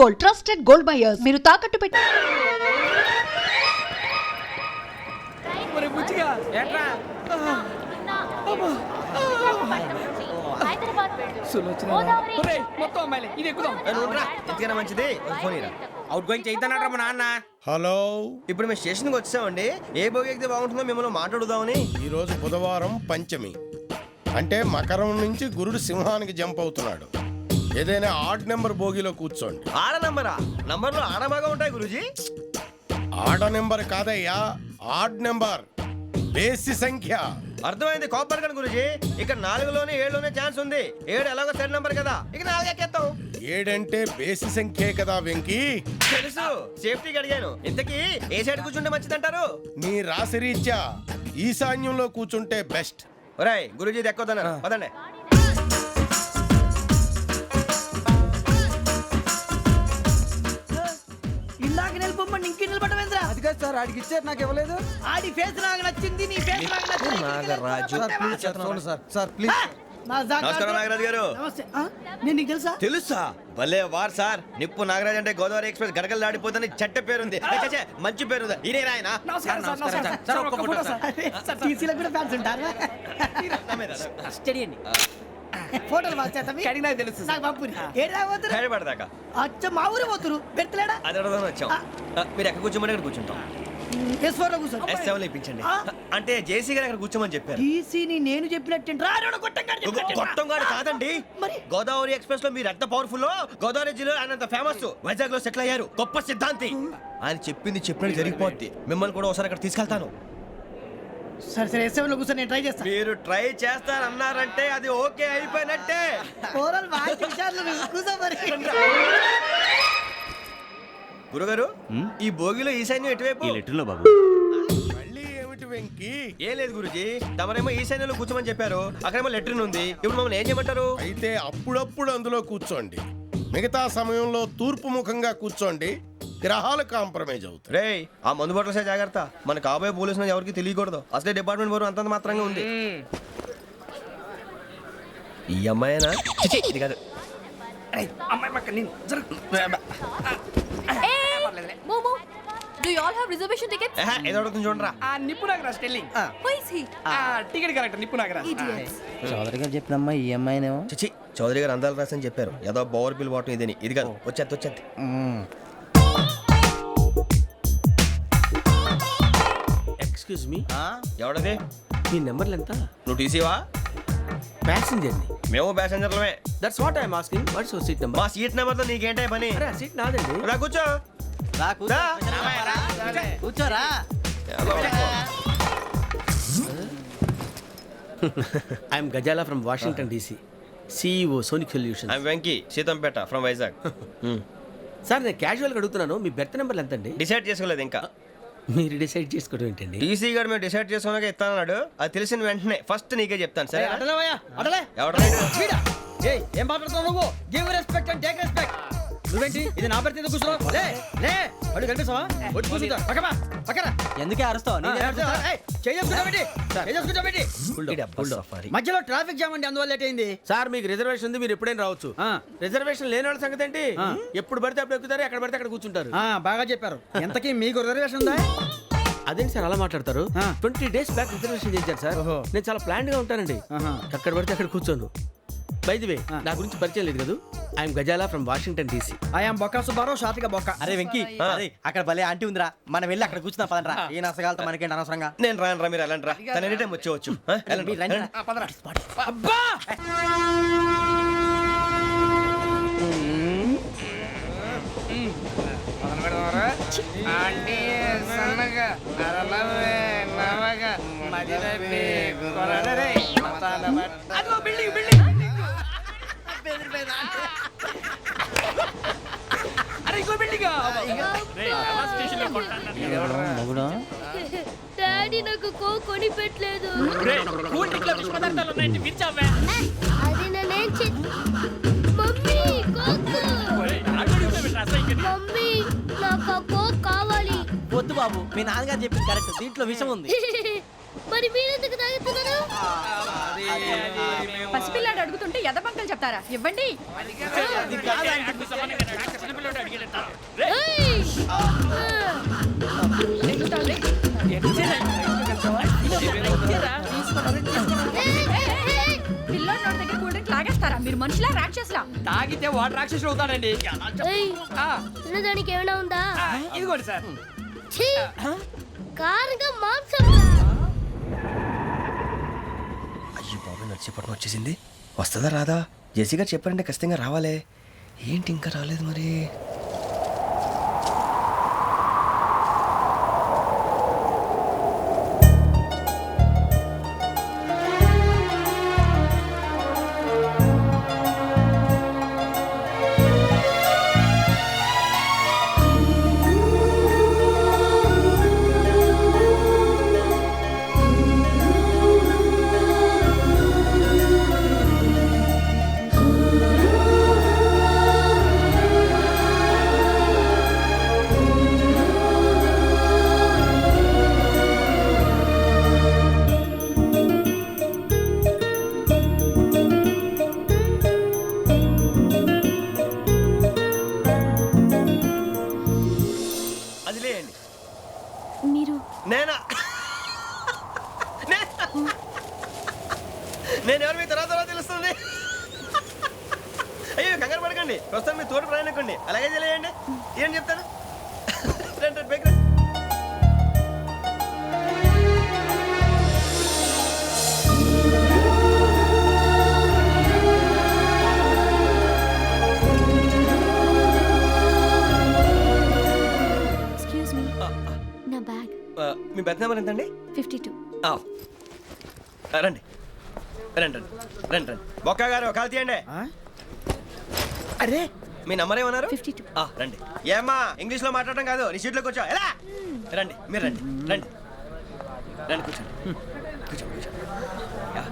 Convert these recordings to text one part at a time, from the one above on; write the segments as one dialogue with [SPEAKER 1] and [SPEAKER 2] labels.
[SPEAKER 1] Gold, trusted gold buyers. మీరు తాకట్టు పెట్టి
[SPEAKER 2] మంచిది అవుట్ గోయింగ్ చేద్దానట మా నాన్న.
[SPEAKER 3] హలో,
[SPEAKER 2] ఇప్పుడు మేము స్టేషన్కి వచ్చామండి. ఏ బోగి ఎక్కితే బాగుంటుందో మిమ్మల్ని మాట్లాడుదామని.
[SPEAKER 3] ఈరోజు బుధవారం పంచమి, అంటే మకరం నుంచి గురుడు సింహానికి జంప్ అవుతున్నాడు. ఏదైనా ఆడ్ నెంబర్ బోగిలో కూర్చోండి.
[SPEAKER 2] ఆడ నంబరా? నంబర్లో ఆడ బాగా ఉంటాయి గురూజీ.
[SPEAKER 3] ఆడ నెంబర్ కాదయ్యా, ఆడ్ నెంబర్, బేసి సంఖ్య.
[SPEAKER 2] అర్థమైంది కాపర్ కానీ గురూజీ. ఇక్కడ 4లోనే 7లోనే ఛాన్స్ ఉంది. 7 ఎలాగో సెడ్ నంబర్ కదా, ఇక 4 ఎక్కేస్తాం.
[SPEAKER 3] 7 అంటే బేసి సంఖ్యే కదా వెంకీ.
[SPEAKER 2] తెలుసు, సేఫ్టీకి అడిగాను. ఇంతకీ ఏ సైడ్ కూర్చుంటే మంచిదంటారు?
[SPEAKER 3] నీ రాశి రీత్యా ఈశాన్యంలో కూర్చుంటే బెస్ట్.
[SPEAKER 2] ఒరేయ్ గురూజీ దెక్కొద్దన్నారు పదండి.
[SPEAKER 4] ఇందాక నిలబొమ్మని ఇంకే నిలబడమేంద్రా?
[SPEAKER 5] అది కాదు సార్, ఆడికి ఇచ్చారు, నాకు ఇవ్వలేదు.
[SPEAKER 4] ఆడి ఫేస్ నాకు నచ్చింది, నీ ఫేస్ నాకు నచ్చింది.
[SPEAKER 2] నాగరాజు.
[SPEAKER 5] సార్ ప్లీజ్ సార్, చూడండి సార్, సార్ ప్లీజ్.
[SPEAKER 2] నమస్కారం నాగరాజు గారు.
[SPEAKER 4] నమస్తే. నేను నీకు తెలుసా?
[SPEAKER 2] తెలుసా? భలే వార్ సార్. నిప్పు నాగరాజ్ అంటే గోదావరి ఎక్స్ప్రెస్ గడగలు దాడిపోతుంది చెట్ట పేరుంది. మంచి పేరు. ఇదే ఆయన.
[SPEAKER 4] నమస్కారం సార్, నమస్కారం సార్. ఒక్క ఫోటో సార్. సార్ టీసీలో కూడా ఫ్యాన్స్ ఉంటారు. స్టడీ అండి. ఫోటోలు మార్చేస్తాం.
[SPEAKER 5] కడిగినా తెలుసు
[SPEAKER 4] నాకు పంపుని. ఏడా పోతురు?
[SPEAKER 2] హైదరాబాద్
[SPEAKER 4] అచ్చ మా ఊరు పోతురు. పెడతలేడా?
[SPEAKER 2] అది అడగదామని వచ్చాం. మీరు ఎక్కడ కూర్చోమని అక్కడ కూర్చుంటాం.
[SPEAKER 4] S4 లో కూర్చో.
[SPEAKER 2] S7 ఇప్పించండి. అంటే జేసీ గారు అక్కడ కూర్చోమని చెప్పారు.
[SPEAKER 4] టీసీని నేను చెప్పినట్టు రాడు
[SPEAKER 2] గొట్టంగాడు కాదండి.
[SPEAKER 4] మరి?
[SPEAKER 2] గోదావరి ఎక్స్ప్రెస్ లో మీరు ఎంత పవర్ఫుల్, గోదావరి జిల్లా ఆయన ఫేమస్, వైజాగ్ లో సెటిల్ అయ్యారు, గొప్ప సిద్ధాంతి. ఆయన చెప్పింది చెప్పినట్టు జరిగిపోద్ది. మిమ్మల్ని కూడా ఒకసారి అక్కడ తీసుకెళ్తాను.
[SPEAKER 4] సరే సరే, S7 లో కూర్చో, నేను ట్రై చేస్తాను.
[SPEAKER 2] మీరు ట్రై చేస్తారన్నారంటే అది ఓకే అయిపోయినట్టే.
[SPEAKER 4] ఓవరాల్ బాగా చూశారు. కూర్చో మరి.
[SPEAKER 2] గురుగారు, ఈ భోగిలో ఈశాన్యం ఎటువైపు?
[SPEAKER 3] మళ్ళీ ఏమిటి వెంకీ?
[SPEAKER 2] ఏం లేదు గురుజీ, తమరేమో ఈశాన్యంలో కూర్చోమని చెప్పారు. అక్కడేమో లెట్రిన్ ఉంది. ఇప్పుడు మమ్మల్ని ఏం చేయమంటారు?
[SPEAKER 3] అయితే అప్పుడప్పుడు అందులో కూర్చోండి. మిగతా సమయంలో తూర్పు ముఖంగా కూర్చోండి. గ్రహాలు కాంప్రమైజ్ అవుతాయి.
[SPEAKER 2] రే, ఆ మందు బట్టలసే జాగ్రత్త. మన కాబోయే పోలీసులు ఎవరికి తెలియకూడదు. అసలే డిపార్ట్మెంట్ బోరు అంతంత మాత్రంగా ఉంది. ఈ అమ్మాయినా? చిచి, ఇది కాదు.
[SPEAKER 5] అమ్మాయి పక్క నేను
[SPEAKER 6] Momo, do you all have reservation tickets?
[SPEAKER 2] ఏదో అడుగుతుంది చూడరా.
[SPEAKER 5] ఆ నిప్పు Nagaraj telling.
[SPEAKER 6] Who is he?
[SPEAKER 5] Ticket correct, నిప్పు నాగరాజ్.
[SPEAKER 6] Idiots.
[SPEAKER 7] చౌదరి గారు చెప్పినమ్మా ఈ అమ్మాయినేమో.
[SPEAKER 2] చిచి, చౌదరి గారు అందాలు రాసని చెప్పారు. ఏదో బోర్ బిల్ వాటం ఇదని. ఇది కాదు, వచ్చేది.
[SPEAKER 8] Excuse me,
[SPEAKER 2] ఎవడది?
[SPEAKER 8] మీ నెంబర్లు ఎంత?
[SPEAKER 2] నువ్వు టీసీవా?
[SPEAKER 8] ప్యాసింజర్ ని.
[SPEAKER 2] మేము ప్యాసెంజర్లమే.
[SPEAKER 8] That's what I'm asking. What's your seat number?
[SPEAKER 2] మా సీట్ నెంబర్తో నీకేంటే పని?
[SPEAKER 8] అరే ఆ సీట్ నాదండి.
[SPEAKER 2] రా కూర్చో. రా.
[SPEAKER 7] కూర్చోరా.
[SPEAKER 8] I'm Gazala from Washington DC, CEO Sonic solution.
[SPEAKER 2] I'm Venky, Seethampeta from Vizag.
[SPEAKER 8] Sir నేను క్యాజువల్గా అడుగుతున్నాను, మీ బెర్త్ నెంబర్లు ఎంత అండి?
[SPEAKER 2] డిసైడ్ చేసుకోలేదు ఇంకా.
[SPEAKER 8] మీరు డిసైడ్ చేసుకోవడం ఏంటండి?
[SPEAKER 2] టీసీ గారు మేము డిసైడ్ చేసుకున్నాక ఇస్తానన్నాడు. అది తెలిసిన వెంటనే ఫస్ట్ నీకే చెప్తాను. సరే ఎవడ
[SPEAKER 5] ఏం మాట్లాడుతున్నావు నువ్వు? Give respect and take respect. నువ్వేంటి ఇది నా పరిస్థితి కూర్చున్నావు? లే లే, అడుగు కనిపిస్తావా? వచ్చి కూర్చుంటా. పక్కన
[SPEAKER 7] ఎందుకే అరుస్తావు?
[SPEAKER 5] మధ్యలో ట్రాఫిక్ జామ్ అండి, అందువల్ల లేట్ అయింది.
[SPEAKER 8] సార్ మీకు రిజర్వేషన్ ఉంది, మీరు ఎప్పుడైనా రావచ్చు. రిజర్వేషన్ లేని వాళ్ళ సంగతి ఏంటి? ఎప్పుడు పడితే అప్పుడు ఎక్కుతారు, ఎక్కడ పడితే అక్కడ కూర్చుంటారు.
[SPEAKER 5] బాగా చెప్పారు. ఎంతకీ మీకు రిజర్వేషన్ ఉందా?
[SPEAKER 8] అదేంటి సార్ అలా మాట్లాడతారు? 20 days బ్యాక్ రిజర్వేషన్ చేశారు సార్. నేను చాలా ప్లాన్డ్ గా ఉంటానండి. అక్కడ పడితే అక్కడ కూర్చోను. బై ది వే, నా గురించి పరిచయం లేదు కదా. I'm Gazala from Washington DC.
[SPEAKER 5] I'm Bokka Subbarao, షాతిక బొక్క.
[SPEAKER 7] అరే వెంకీ, అక్కడ భలే ఆంటీ ఉందిరా, మనం వెళ్ళి అక్కడ కూర్చున్నా పదనరా. ఏ నసగాలతో మనకేంటి అనవసరంగా.
[SPEAKER 2] నేను రాను రా, మీరు వెళ్ళండి రా. తన ఎనీ టైం వచ్చేవచ్చు.
[SPEAKER 5] అబ్బా
[SPEAKER 6] డాడీ నాకు కొని పెట్టలేదు. అది నేనేం మమ్మీ మమ్మీ నాకు కోక్ కావాలి.
[SPEAKER 7] వద్దు బాబు, మీ నాన్నగారు చెప్పింది కరెక్ట్, దీంట్లో విషయం ఉంది.
[SPEAKER 6] మరి మీరెందుకు తాగుతున్నారు?
[SPEAKER 1] పసిపిల్లాడు అడుగుతుంటే ఎదబంకలు చెప్తారా? ఇవ్వండి.
[SPEAKER 6] పిల్లోడి నోటి దగ్గర కూల్ డ్రింక్ లాగేస్తారా మీరు? మనుషులా రాక్షసులా?
[SPEAKER 5] తాగితే వాడు రాక్షసుడు అవుతాడండి.
[SPEAKER 9] దానికి ఏమైనా ఉందా?
[SPEAKER 5] ఇదిగోండి సార్.
[SPEAKER 9] ఛీ! కారుగా మాంసం
[SPEAKER 2] అయ్యి బాబు నడిచిపట్నం వచ్చేసింది. వస్తుందా రాదా? జేసీ గారు చెప్పారంటే ఖచ్చితంగా రావాలే. ఏంటి ఇంకా రాలేదు మరి? అది లేయండి.
[SPEAKER 9] మీరు
[SPEAKER 2] నేనా? నేను ఎవరు మీ తర్వాత తెలుస్తుంది. అయ్యో కంగారు పడకండి, ప్రస్తుతం మీ తోటి ప్రయాణకండి. అలాగే తెలియండి. ఏం చెప్తాను? రండి రండి, పైకి రండి.
[SPEAKER 9] ఎక్స్క్యూజ్ మీ, నా బ్యాగ్.
[SPEAKER 2] మీ బెత్ నెంబర్ ఎంతండి?
[SPEAKER 9] 52.
[SPEAKER 2] రండి రండి రండి రండి రండి. బొక్క గారు కాల్ తీయండి.
[SPEAKER 5] అరే
[SPEAKER 2] మీ నంబర్ ఏమన్నారు?
[SPEAKER 9] 52.
[SPEAKER 2] రండి. ఏమ్మా ఇంగ్లీష్లో మాట్లాడడం కాదు, నీ సీట్లో కూర్చో. ఎలా? రండి మీరు రండి రండి రండి కూర్చోండి కూర్చోండి కూర్చోండి. యా.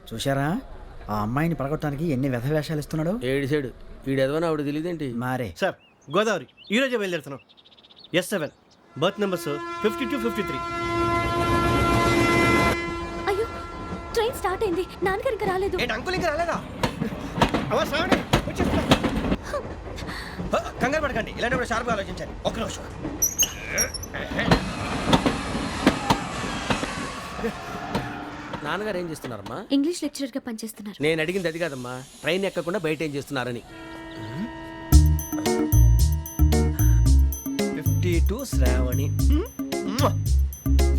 [SPEAKER 5] చూశారా ఆ అమ్మాయిని పడగొట్టడానికి ఎన్ని వ్యధ వేషాలు ఇస్తున్నాడు.
[SPEAKER 8] ఏడు సైడు ఈడు ఎదవని ఆవిడ తెలియదేంటి?
[SPEAKER 5] మారే
[SPEAKER 7] సార్ గోదావరి ఈరోజే బయలుదేరుతున్నాం. S7 berth numbers 52, 53.
[SPEAKER 9] అయ్యో, ట్రైన్ స్టార్ట్ అయింది. నాన్నగారు ఇంకా రాలేదు.
[SPEAKER 2] ఏంటి అంకుల్ ఇంకా రాలేదా? కంగారు పడకండి, ఇలాంటప్పుడు షార్ప్గా ఆలోచించండి. ఒక్క నిమిషం.
[SPEAKER 8] నాన్నగారు ఏం చేస్తున్నారమ్మా?
[SPEAKER 9] ఇంగ్లీష్ లెక్చరర్ గా పనిచేస్తున్నారు.
[SPEAKER 8] నేను అడిగింది అది కాదమ్మా, ట్రైన్ ఎక్కకుండా బయట ఏం చేస్తున్నారని.
[SPEAKER 2] 52 శ్రావణి,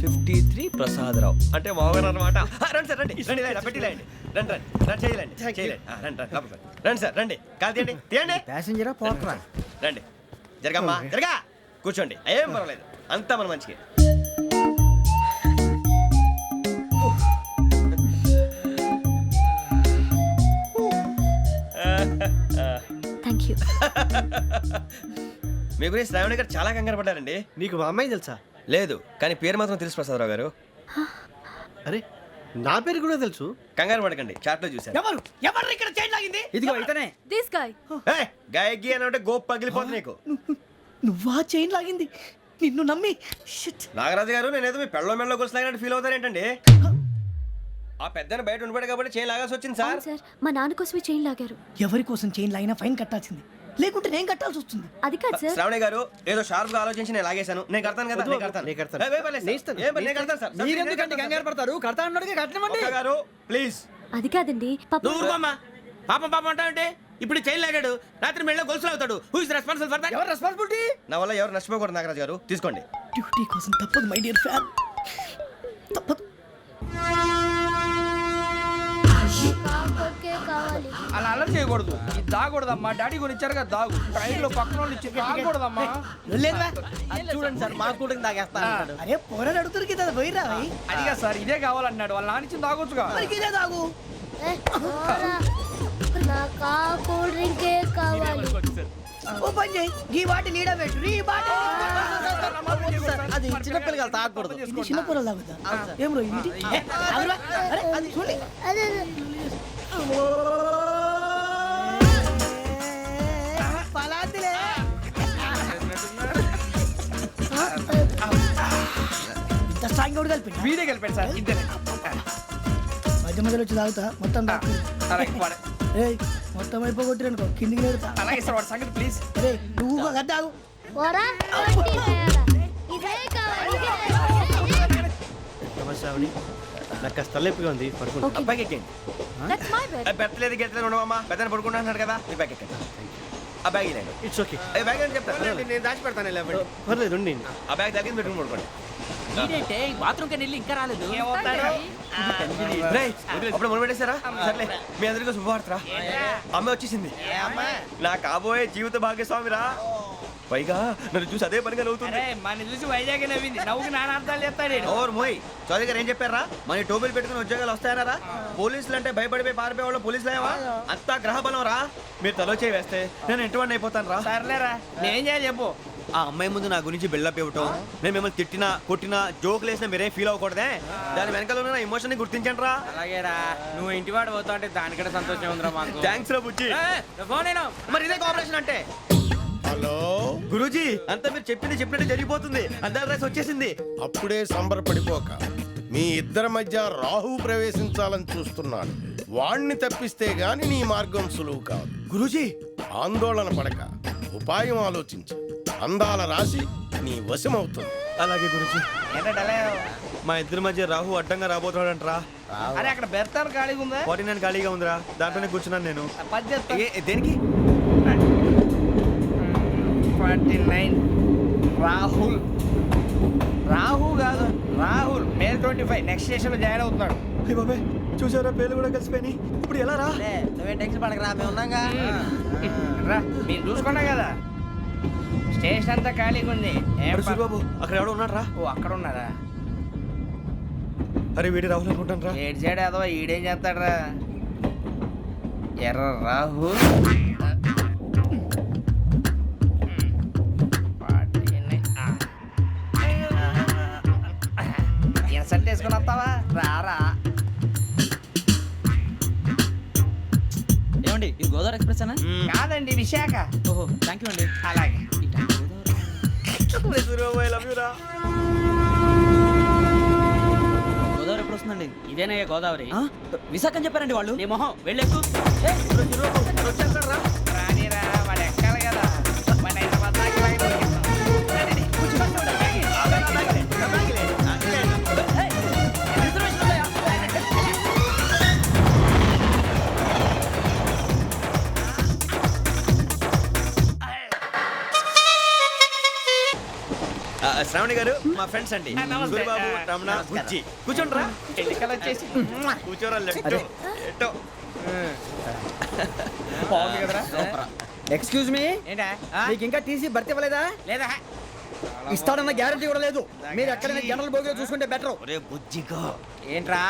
[SPEAKER 2] 53 ప్రసాదరావు అంటే మామగారు అనమాట. రండి సార్ రండి రండి, ఇలా పెట్టి లేండి. రండి రండి రండి, చేయలేండి చేయలేండి. రండి రండి లోపలికి రండి. రండి సార్ రండి, కాదు తీయండి తీయండి.
[SPEAKER 5] ప్యాసింజరా పోట్రా.
[SPEAKER 2] రండి జరగమ్మా జరగా, కూర్చోండి. ఏం పర్వాలేదు, అంతా మన మంచికి.
[SPEAKER 9] Thank you.
[SPEAKER 2] మీ గురించి శ్రావణి గారు చాలా కంగారు పడ్డారండి.
[SPEAKER 7] నీకు మా అమ్మాయి తెలుసా?
[SPEAKER 2] లేదు, కానీ పేరు మాత్రం తెలుసు ప్రసాదరావు గారు.
[SPEAKER 7] అరే నా పేరు కూడా తెలుసు.
[SPEAKER 2] కంగారు పడకండి, చాట్లో చూశాను.
[SPEAKER 5] ఎవరు ఎవరు ఇక్కడ చైన్ లాగింది? ఇదిగో ఇతనే.
[SPEAKER 6] This guy.
[SPEAKER 2] గాయకి అని అంటే గోప్ పగిలిపోతుంది నీకు.
[SPEAKER 4] నువ్వా చైన్ లాగింది? నిన్ను నమ్మి షిట్.
[SPEAKER 2] నాగరాజు గారు, నేనేదో మీ పెళ్ళ మెళ్ళలో గురిసిలాగినట్టు ఫీల్ అవుతారేంటండి? ఆ పెద్దని బయట ఉండిపోయాడు కాబట్టి చైన్ లాగాల్సి వచ్చింది సార్.
[SPEAKER 9] అవును సార్, మా నాన్న కోసమే చైన్ లాగారు.
[SPEAKER 4] ఎవరి కోసం చైన్ లాగినా ఫైన్ కట్టాల్సింది, లేకుంటే నేను కట్టాల్సి వస్తుంది.
[SPEAKER 9] అది కాదు సార్.
[SPEAKER 2] శ్రావణి గారు ఏదో షార్ప్ గా ఆలోచించి నేను లాగేశాను. నేను కడతాను కదా, నేను కడతాను.
[SPEAKER 7] నేను కడతాను.
[SPEAKER 2] ఏ, పర్లేదు సార్. ఏం పర్లేదు, నేను కడతాను సార్.
[SPEAKER 5] మీరెందుకంటే కంగారు పడతారు? కడతా అన్నాడుగా కట్టమండి.
[SPEAKER 2] ఒక్క గారు ప్లీజ్.
[SPEAKER 9] అది కాదండి, పాప.
[SPEAKER 8] నువ్వు ఊరుకోమ్మా. పాపం పాపం అంటావంటే ఇప్పుడు చైన్ లాగాడు, రాత్రి మెళ్ళ గొలుసులు అవుతాడు. Who is responsible for that?
[SPEAKER 5] ఎవరు రెస్పాన్సిబిలిటీ?
[SPEAKER 2] నా వల్ల ఎవరు నష్టపోకూడదు నాగరాజు గారు, తీసుకోండి.
[SPEAKER 4] డ్యూటీ కోసం తప్పదు మై డియర్ ఫ్యాన్, తప్పదు.
[SPEAKER 9] కావాలి.
[SPEAKER 5] అలా అలర్ చేయకూడదు. ఇది దాగకూడదమ్మా. డాడీ కొని ఇచ్చారు కదా దాగు. ట్రైన్ లో పక్కన వాళ్ళు ఇచ్చి దాగకూడదమ్మా.
[SPEAKER 4] లేదువా?
[SPEAKER 7] చూడండి సార్, మా కూడా తాగేస్తా అన్నాడు.
[SPEAKER 4] అరే పోరాడు అడుగుతారు కదా, పోయిరా భయ్.
[SPEAKER 5] అడిగా సార్ ఇదే కావాలన్నాడు. వాళ్ళ నాన్న ఇచ్చింది తాగొచ్చుగా.
[SPEAKER 4] మరికి ఇదే తాగు.
[SPEAKER 9] నాకు ఆ కూల్ డ్రింకే కావాలి.
[SPEAKER 4] ఓ పని చేయి, ఈ బాటిల్ ఈడ పెట్టు. ఈ బాటిల్
[SPEAKER 7] అది చిన్నపిల్లలు తాగకూడదు.
[SPEAKER 4] ఇది చిన్న పొరలు తాగుతా. ఏం రో ఇది? అరే అది చూడండి.
[SPEAKER 9] అదే
[SPEAKER 4] పలాతిలే సాయంత్రం కలిపి
[SPEAKER 5] వీడే గెలిపాడు సార్ ఇంతేనే
[SPEAKER 4] మధ్య మధ్యలో వచ్చి తాగుతా మొత్తం తాకు.
[SPEAKER 5] అలాగే వాడు.
[SPEAKER 4] ఏయ్ మొత్తం అయిపోగొట్టిరనుకో కిందికి నేడుతా.
[SPEAKER 5] అలాగే సార్ వాడు సంగతి ప్లీజ్.
[SPEAKER 4] అరే నువ్వు ఒక తాగు.
[SPEAKER 7] శ్రావణి నాకు కాస్త తలెప్పిగా ఉంది పడుకుంటా.
[SPEAKER 2] అబ్బాయికి ఎక్కండి.
[SPEAKER 6] That's my bed.
[SPEAKER 2] పెట్టలేదు గెట్టలేదు ఉండవమ్మా పెద్దని పడుకుంటున్నాడు కదా మీ బ్యాగ్ ఎక్కండి. ఆ బ్యాగ్ ఇలాండి
[SPEAKER 7] ఇట్స్ ఓకే,
[SPEAKER 2] ఏ బ్యాగ్ అని చెప్తాను
[SPEAKER 3] నేను దాచి పెడతాను.
[SPEAKER 7] పర్లేదు ఉండి.
[SPEAKER 2] ఆ బ్యాగ్ తగ్గింది పెట్టుకుని పడుకోండి.
[SPEAKER 5] బాత్రూమ్ వెళ్ళి ఇంకా రాలేదు.
[SPEAKER 2] రేయ్, అప్పుడు మొదలు పెట్టేశారా? సర్లే మీ అందరికీ శుభవార్తరా. అమ్మ వచ్చేసింది. నా కాబోయే జీవిత భాగ్యస్వామిరా. పైగా నన్ను చూసి అదే పనిగా నవ్వుతుంది.
[SPEAKER 5] మన చూసి వైజాగ్ నవ్వింది. నవ్వుకి నాన్న అర్థాలు చెప్తాడు.
[SPEAKER 2] ఓర్ మోయ్ చౌదరి గారు ఏం చెప్పారా? మన టోబీలు పెట్టుకుని ఉద్యోగాలు వస్తాయనరా? పోలీసులు అంటే భయపడిపోయి పారిపోయే వాళ్ళు పోలీసులు అయ్యావా? అంతా గ్రహ బలం రా. మీరు తలో చేయి వేస్తే నేను ఇంటివాడిని అయిపోతాను రా.
[SPEAKER 5] సర్లేరా నేనేం చేయాలి చెప్పు.
[SPEAKER 2] ఆ అమ్మాయి ముందు నా గురించి బిల్డప్ ఇవ్వటం, నేను మిమ్మల్ని తిట్టినా కొట్టినా జోకులు వేసినా మీరేం ఫీల్ అవ్వకూడదే. దాని వెనకాల ఉన్న నా ఎమోషన్ ని గుర్తించండి రా.
[SPEAKER 5] అలాగేరా నువ్వు ఇంటి వాడు పోతా అంటే దానికంటే సంతోషం ఉందిరా మాకు.
[SPEAKER 2] థ్యాంక్స్ రా బుజ్జి.
[SPEAKER 5] ఫోన్ నేను
[SPEAKER 2] మరి ఇదే కోఆపరేషన్ అంటే.
[SPEAKER 3] హలో,
[SPEAKER 2] గురూజీ అంతా మీరు చెప్పింది చెప్పినట్టు జరిగిపోతుంది. అద్దాల రైస్ వచ్చేసింది.
[SPEAKER 3] అప్పుడే సంబరపడిపోక. మీ ఇద్దరి మధ్య రాహు ప్రవేశించాలని చూస్తున్నాడు. వాణ్ణి తప్పిస్తే గాని నీ మార్గం సులువు కాదు.
[SPEAKER 2] గురూజీ
[SPEAKER 3] ఆందోళన పడక, ఉపాయం ఆలోచించు. అందాల రాశి నీ వశమవుతుంది.
[SPEAKER 2] అలాగే గురూజీ.
[SPEAKER 5] ఏంటంటే
[SPEAKER 2] మా ఇద్దరి మధ్య రాహు అడ్డంగా రాబోతున్నాడంట్రా.
[SPEAKER 5] అరే అక్కడ బెర్తారు ఖాళీగా ఉందా?
[SPEAKER 2] 49 ఖాళీగా ఉందిరా, దాంట్లోనే కూర్చున్నాను నేను.
[SPEAKER 5] పది చెప్తా.
[SPEAKER 2] దేనికి?
[SPEAKER 5] 49 రాహుల్. రాహు కాదు రాహుల్. మే 25 నెక్స్ట్ స్టేషన్ లో జాయిన్ అవుతున్నాడు.
[SPEAKER 2] అయ్య బాబాయ్ చూసారా, పేర్లు కూడా కలిసిపోయినాయి. ఇప్పుడు ఎలా రా?
[SPEAKER 5] నువ్వే టెన్షన్ పడకరా, మేము ఉన్నాగా. రా మీరు చూసుకున్నా కదా స్టేషన్ అంతా ఖాళీగా ఉంది. ఏం
[SPEAKER 2] అరే సూరిబాబు అక్కడ ఎవడో ఉన్నాడు రా.
[SPEAKER 5] ఓ అక్కడ ఉన్నారా?
[SPEAKER 2] అరే వీడి రాహుల్ అనుకుంటాను రా.
[SPEAKER 5] ఏడు సైడ్ అదో ఈడేం చేస్తాడరా? ఎర్ర రాహు. ఇన్సల్ట్ వేసుకుని వస్తావా? రారా.
[SPEAKER 10] ఏమండి ఇది గోదావరి ఎక్స్ప్రెస్ అనా?
[SPEAKER 5] కాదండి విశాఖ.
[SPEAKER 10] ఓహో థ్యాంక్ యూ అండి.
[SPEAKER 5] అలాగే
[SPEAKER 2] సూరిబాబు ఐ లవ్ యు రా.
[SPEAKER 10] గోదావరి ఎప్పుడు వస్తుందండి? ఇదేనయ్యా గోదావరి. విశాఖ అని చెప్పారండి వాళ్ళు. నీ మొహం వెళ్ళెక్కు.
[SPEAKER 5] రానిరా వాడు ఎక్కాలి కదా. మన హైదరాబాద్ దాకా ఇలాగే దొరికిస్తాం. రండి, కూర్చోండి.
[SPEAKER 2] శ్రావణి గారు మా ఫ్రెండ్స్ అండి.
[SPEAKER 5] నమస్తే.
[SPEAKER 2] సూరిబాబు, రమణ, బుజ్జి. కూర్చోండి రా.
[SPEAKER 5] ఎన్నికలు వచ్చేసి
[SPEAKER 2] కూర్చోరా. లెట్టో ఎట్టో.
[SPEAKER 5] బాగుంది కదరా. ఎక్స్క్యూజ్ మీ, ఏంటా మీకు ఇంకా టీసీ భర్తీ ఇవ్వలేదా? లేదా ఇస్తాడన్న గ్యారంటీ కూడా లేదు. మీరు ఎక్కడైనా జనరల్ బోగిలో చూసుకుంటే బెటర్.
[SPEAKER 2] ఒరే బుజ్జిగా
[SPEAKER 5] ఏంట్రా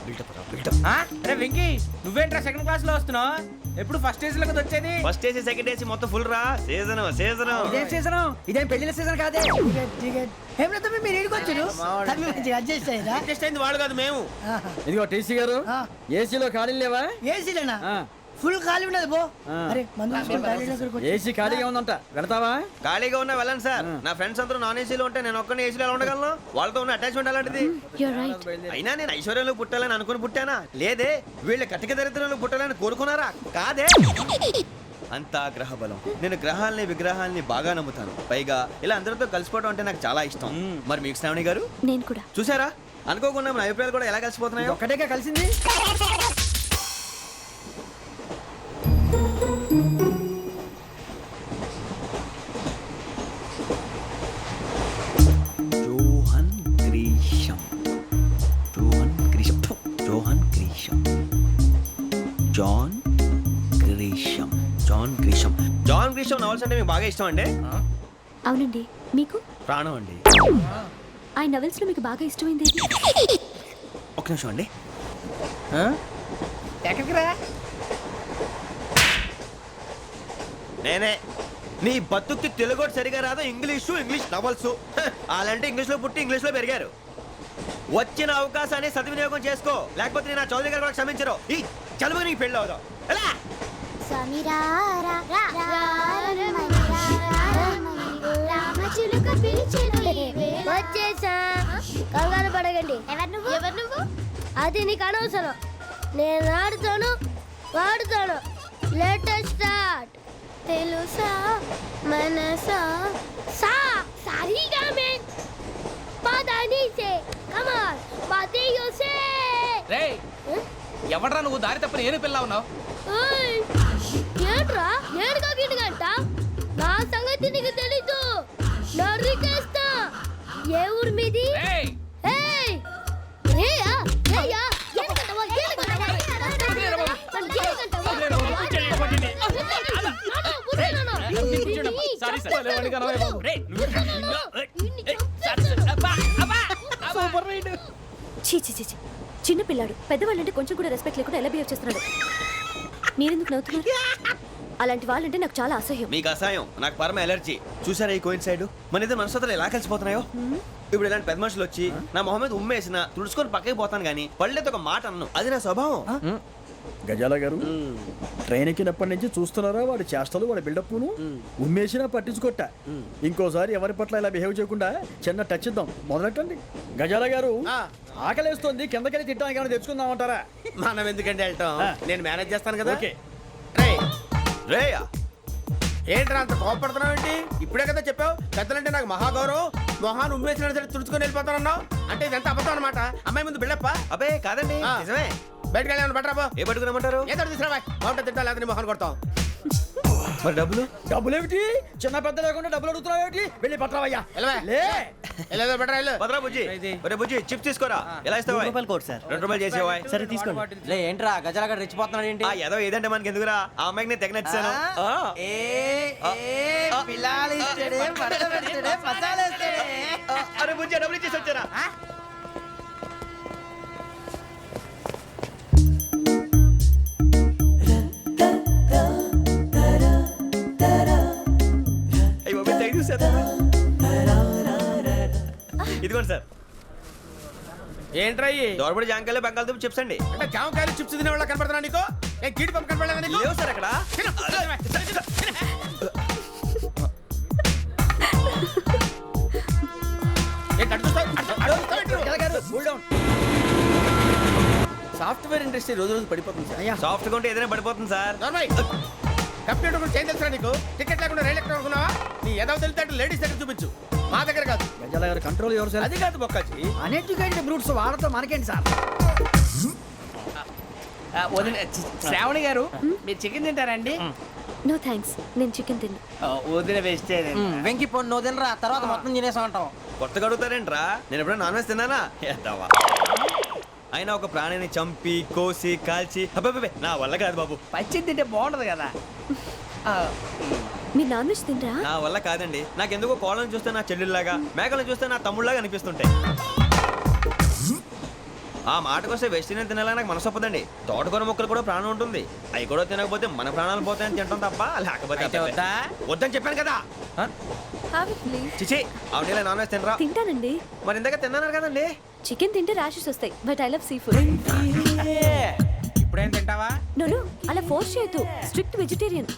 [SPEAKER 2] బిల్డప్ రా బిల్డప్.
[SPEAKER 5] అరే వెంకీ నువ్వేంట్రా సెకండ్ క్లాస్ లో వస్తున్నావు? ఎప్పుడు ఫస్ట్ ఏజ్ లోకి వచ్చేది?
[SPEAKER 2] ఫస్ట్ ఏసీ సెకండ్ ఏసీ మొత్తం ఫుల్ రా. Season season.
[SPEAKER 5] ఇదేం సీజన్? ఇదేం పెళ్లిన సీజన్ కాదే.
[SPEAKER 4] ఏం లేదు మీరు ఇడికి వచ్చారు మంచిగా అడ్జస్ట్ అయ్యారా?
[SPEAKER 2] అడ్జస్ట్ అయింది వాళ్ళు కాదు మేము.
[SPEAKER 5] ఇదిగో టీసీ గారు ఏసీలో ఖాళీ లేవా?
[SPEAKER 4] ఏసీలేనా? ఫుల్ ఖాళీ ఉండదు బో. అరే మందు తీసుకొని టాయిలెట్ దగ్గరకు వచ్చి.
[SPEAKER 5] ఏసీ ఖాళీగా ఉందంట, వెళ్తావా?
[SPEAKER 2] ఖాళీగా ఉన్నా వెళ్ళండి సార్. నా ఫ్రెండ్స్ అందరూ నాన్ ఏసీలో ఉంటే నేను ఒక్కనే ఏసీలో ఎలా ఉండగలను? వాళ్ళతో ఉన్న అటాచ్మెంట్ అలాంటిది.
[SPEAKER 9] You're right.
[SPEAKER 2] అయినా నేను ఐశ్వర్యంలో పుట్టాలని అనుకుని పుట్టానా? లేదే. వీళ్ళ కటిక దరిద్రంలో పుట్టాలని కోరుకున్నారా? కాదే. అంతా గ్రహ బలం. నేను గ్రహాలని విగ్రహాలని బాగా నమ్ముతాను. పైగా ఇలా అందరితో కలిసిపోవడం అంటే నాకు చాలా ఇష్టం. మరి మీకు శ్రావణి గారు?
[SPEAKER 9] నేను కూడా.
[SPEAKER 2] చూసారా, అనుకోకుండా మన అభిప్రాయాలు కూడా ఎలా కలిసిపోతున్నాయో.
[SPEAKER 5] ఒక్కటేగా కలిసింది.
[SPEAKER 2] John Grisham. John Grisham. John Grisham. John Grisham. John Grisham. John Grisham novels అంటే మీకు బాగా ఇష్టం అండి?
[SPEAKER 9] అవునండి. మీకు?
[SPEAKER 2] ప్రాణం అండి.
[SPEAKER 9] ఆ నవెల్స్ లో మీకు బాగా ఇష్టమైంది ఏది?
[SPEAKER 2] ఒక నిమిషం అండి.
[SPEAKER 5] ఎక్కడికి రా?
[SPEAKER 2] నేనే. నీ బతుక్కి తెలుగు సరిగా రాదు. English novels. అలాంటి ఇంగ్లీష్లో పుట్టి ఇంగ్లీష్లో పెరిగారు. వచ్చిన అవకాశాన్ని సద్వినియోగం చేసుకో, లేకపోతే నేను ఆ చౌదరి గారు కూడా క్షమించరు. ఈ చదువు నీకు పెళ్ళి అవుదాం. ఎలా?
[SPEAKER 9] వచ్చేసా కంగారు అడగండి. ఎవరు నువ్వు? అది నీకు అనవసరం. నేను ఆడుతాను, వాడుతాను. Latest start. తెలుసా మనసా సా సారీగా మే పదని సే కమాన్ పాతియో సే.
[SPEAKER 10] రేయ్ ఎవడ్రా నువ్వు దారి తప్పని ఏను పిల్ల ఉన్నావు?
[SPEAKER 9] ఓయ్ ఏంట్రా ఏడుగా గిడుగంట? నా సంగతి నీకు తెలీదు. నరికేస్తా. ఏ ఊరు మీది?
[SPEAKER 10] రేయ్
[SPEAKER 9] ఏయ్ రేయా రేయా ఏడుగంటవా ఏడుగంటవా
[SPEAKER 6] చీ చీ చీ చీ. చిన్న పిల్లాడు పెద్దవాళ్ళంటే కొంచెం కూడా రెస్పెక్ట్ లేకుండా ఎలా బిహేవ్ చేస్తున్నాడు. మీరెందుకు నవ్వుతున్నారు? అలాంటి వాళ్ళంటే నాకు చాలా అసహ్యం.
[SPEAKER 2] మీకు అసహాయం, నాకు పరమ ఎలర్జీ. చూసారా ఈ కోయిన్ సైడ్ మన ఇద్దరు మనస్తత్వాలు ఎలా కలిసిపోతున్నాయో. ఇప్పుడు ఇలాంటి పెద్ద మనుషులు వచ్చి నా మొహం మీద ఉమ్మేసిన తుడుచుకొని పక్కకి పోతాను కానీ పళ్ళేతో ఒక మాట అన్ను. అది నా స్వభావం.
[SPEAKER 5] గజాల గారు ట్రైన్ ఎక్కినప్పటి నుంచి చూస్తున్నారా వాడి చేష్టలు, వాడి బిల్డప్ను. ఉమ్మేసినా పట్టించుకోట. ఇంకోసారి ఎవరి పట్ల ఇలా బిహేవ్ చేయకుండా చిన్న టచ్ ఇద్దాం. మొదలెట్టండి. గజాల గారు ఆకలేస్తోంది, కిందకెళ్ళి తిట్టడానికి ఏమైనా తెచ్చుకుందామంటారా?
[SPEAKER 8] మనం ఎందుకంటే వెళ్తాం, నేను మేనేజ్ చేస్తాను కదా.
[SPEAKER 5] ఓకే.
[SPEAKER 2] రేయా
[SPEAKER 8] ఏంట్రా అంత కోపడుతున్నావు ఏంటి? ఇప్పుడే కదా చెప్పావు పెద్దలంటే నాకు మహాగౌరవం, మొహాన్ని ఉమ్మేసిన సరే తుడుచుకొని వెళ్ళిపోతానన్నావు. అంటే ఇదంతా అబద్ధం అనమాట. అమ్మాయి ముందు బిల్డప్ప.
[SPEAKER 2] అబ్బే కాదండి, నిజమే.
[SPEAKER 8] బయటకు వెళ్ళాను బట్రాబో.
[SPEAKER 2] ఏ పట్టుకురమ్మంటారు?
[SPEAKER 8] ఏదో తీసుకురా బాగుంటుంది తింటా, లేదా నీ మొహాన్ని కొడతాం.
[SPEAKER 2] మరి డబ్బులు?
[SPEAKER 5] డబ్బులు ఏమిటి? చిన్న పెద్ద లేకుండా డబ్బులు అడుగుతున్నావు ఏమిటి? వెళ్ళి పట్టరావయ్యా.
[SPEAKER 8] వెళ్ళేదో బట్రా వెళ్ళు.
[SPEAKER 2] భద్రా బుజ్జి, ఒరే బుజ్జి చిప్స్ తీసుకోరా. ఎలా ఇస్తావా?
[SPEAKER 7] Court sir.
[SPEAKER 2] 2 రూపాయలు చేసేవా?
[SPEAKER 7] సరే తీసుకోండి.
[SPEAKER 10] లే ఏంట్రా గజాలగా రెచ్చిపోతున్నాడు ఏంటి?
[SPEAKER 2] ఆ ఏదో ఏదంటే మనకి ఎందుకురా, ఆ అమ్మాయికి నేను తెగ నచ్చాను. అరే బుజ్జి డబ్బులు ఇచ్చేసి వచ్చారా? ఇదిగోండి సార్.
[SPEAKER 8] ఏంట్రా
[SPEAKER 2] దోరబడి జాంకాయలు బంగాళదుంప చిప్స్ అండి.
[SPEAKER 8] అంటే జామకాయలు చిప్స్ తినే వాళ్ళ కనపడుతున్నా నీకు? ఏ గీడి పంపు కనపడలేదా నీకు?
[SPEAKER 2] లేవు సార్ అక్కడ.
[SPEAKER 8] సాఫ్ట్వేర్ ఇండస్ట్రీ రోజు రోజు పడిపోతుంది సార్.
[SPEAKER 2] సాఫ్ట్ గా ఉంటే ఏదైనా పడిపోతుంది సార్.
[SPEAKER 8] కంప్యూటర్ గురించి ఏం తెలుసా నీకు? టికెట్ లేకుండా రైలు ఎక్కడ అనుకున్నావా? నీ ఏదో తెలితే లేడీస్ దగ్గర చూపించు, మా దగ్గర కాదు.
[SPEAKER 5] గజాల గారు కంట్రోల్ ఎవరు సార్?
[SPEAKER 8] అది కాదు బొక్కాచి.
[SPEAKER 4] అన్ఎడ్యుకేటెడ్ బ్రూట్స్ వాళ్ళతో మనకేంటి సార్?
[SPEAKER 10] శ్రావణి గారు మీరు చికెన్ తింటారండి?
[SPEAKER 6] నో థ్యాంక్స్, నేను చికెన్ తిన్నా.
[SPEAKER 10] వదిన వేస్తే వెంకి పొన్ను నువ్వు తినరా, తర్వాత మొత్తం తినేసా ఉంటాం.
[SPEAKER 2] కొత్తగా అడుగుతారేంట్రా? నేను ఎప్పుడైనా నాన్ వెజ్ తిన్నానా? ఎద్దావా. అయినా ఒక ప్రాణిని చంపి కోసి కాల్చి అబ్బబ్బే నా వల్ల కాదు బాబు.
[SPEAKER 10] పచ్చి తింటే బాగుంటది కదా.
[SPEAKER 6] మీరు నాన్ వెజ్ తినరా?
[SPEAKER 2] నా వల్ల కాదండి. నాకెందుకో కోళ్ళని చూస్తే నా చెల్లెళ్ళలాగా, మేకలను చూస్తే నా తమ్ముళ్ళలాగా అనిపిస్తుంటాయి. ఆ మాటకొస్తే వెస్టిరియన్ తినాలని నాకు మనసు ఒప్పదండి. తోటకూర మొక్కలు కూడా ప్రాణం ఉంటుంది. అవి కూడా తినకపోతే మన ప్రాణాలు పోతాయని తింటాం తప్ప లేకపోతే వద్దని చెప్పాను కదా. చిచి ఆవిడ నాన్ వెజ్ తినరా?
[SPEAKER 6] తింటానండి.
[SPEAKER 2] మరి ఇందాక తిన్నాను కదండి.
[SPEAKER 6] చికెన్ తింటే ర్యాషెస్ వస్తాయి, but I love sea food.
[SPEAKER 10] ఇప్పుడేం తింటావా?
[SPEAKER 6] నో అలా ఫోర్స్ చేయొద్దు. Strict vegetarian.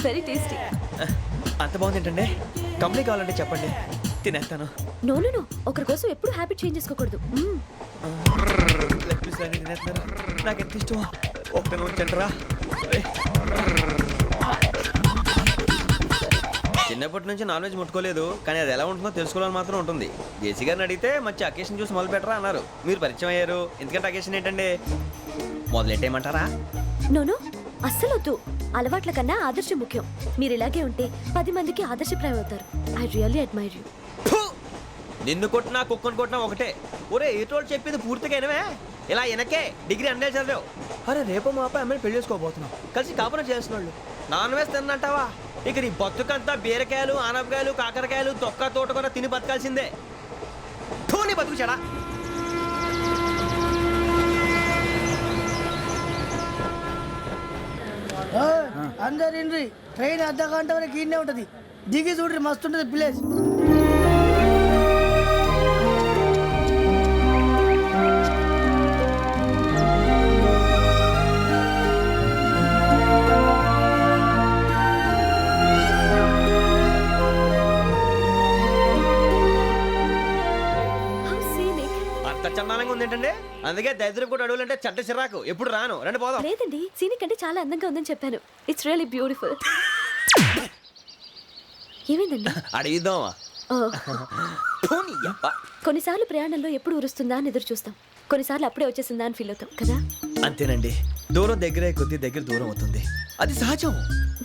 [SPEAKER 6] Very tasty.
[SPEAKER 2] అంత బాగుంది ఏంటండి? కంప్లీట్ కావాలంటే చెప్పండి, తినేస్తాను.
[SPEAKER 6] నో ఒకరి కోసం ఎప్పుడు హ్యాబిట్ చేంజ్ చేసుకోకూడదు.
[SPEAKER 2] నాకు ఎంత ఇష్టం. ఒక్క ఉంచండిరా. చిన్నప్పటి నుంచి నాన్ వెజ్ ముట్టుకోలేదు, కానీ అది ఎలా ఉంటుందో తెలుసుకోవాలని మాత్రం ఉంటుంది. జేసీ గారిని అడిగితే మంచి అకేషన్ చూసి మొదలు పెట్టరా అన్నారు. మీరు పరిచయం అయ్యారు, ఎందుకంటే అకేషన్ ఏంటండి? మొదలెట్టేయమంటారా?
[SPEAKER 6] నో అస్సలు వద్దు. అలవాట్ల కన్నా ఆదర్శం ముఖ్యం. మీరు ఇలాగే ఉంటే 10 మందికి ఆదర్శప్రాయం అవుతారు. I really admire you.
[SPEAKER 2] నిన్ను కొట్టినా కుక్కను కొట్టినా ఒకటే. ఒరే ఏటోళ్ళు చెప్పింది పూర్తిగా వినవే. ఇలా వెనకే డిగ్రీ అన్నే చదివావు. అరే రేపు మా అబ్బాయి అమ్మాయిని పెళ్లి చేసుకోబోతున్నావు, కలిసి కాపురం చేస్తున్నాళ్ళు. Non veg తిన్నంటావా? ఇక నీ బతుకంతా బీరకాయలు, ఆనపకాయలు, కాకరకాయలు, తొక్క తోట కూడా తిని బతకాల్సిందే. నీ బతుకు చెడా.
[SPEAKER 4] అందరు ఇండ్రి, ట్రైన్ అర్ధ గంట వరకు ఇన్నే ఉంటది. దిగి చూడ్రి, మస్తు ఉంటది ప్లేస్.
[SPEAKER 6] How
[SPEAKER 2] ఉంది ఏంటండి? అందుకే దరిద్రం కూడా అడవులంటే చెడ్డ చిరాకు. ఎప్పుడు రాను. రండి పోదాం.
[SPEAKER 6] లేదండి సీనిక్ అంటే చాలా అందంగా ఉందని చెప్పాను. It's really beautiful. ఏమైందండి?
[SPEAKER 2] అడిగిద్దామా?
[SPEAKER 6] ఓ, కొన్నిసార్లు ప్రయాణంలో ఎప్పుడు ఉరుస్తుందా అని ఎదురు చూస్తాం, కొన్నిసార్లు అప్పుడే వచ్చేసిందా అని ఫీల్ అవుతాం కదా.
[SPEAKER 2] అంతేనండి. దూరం దగ్గరే కొద్ది దగ్గర దూరం అవుతుంది. అది సహజం.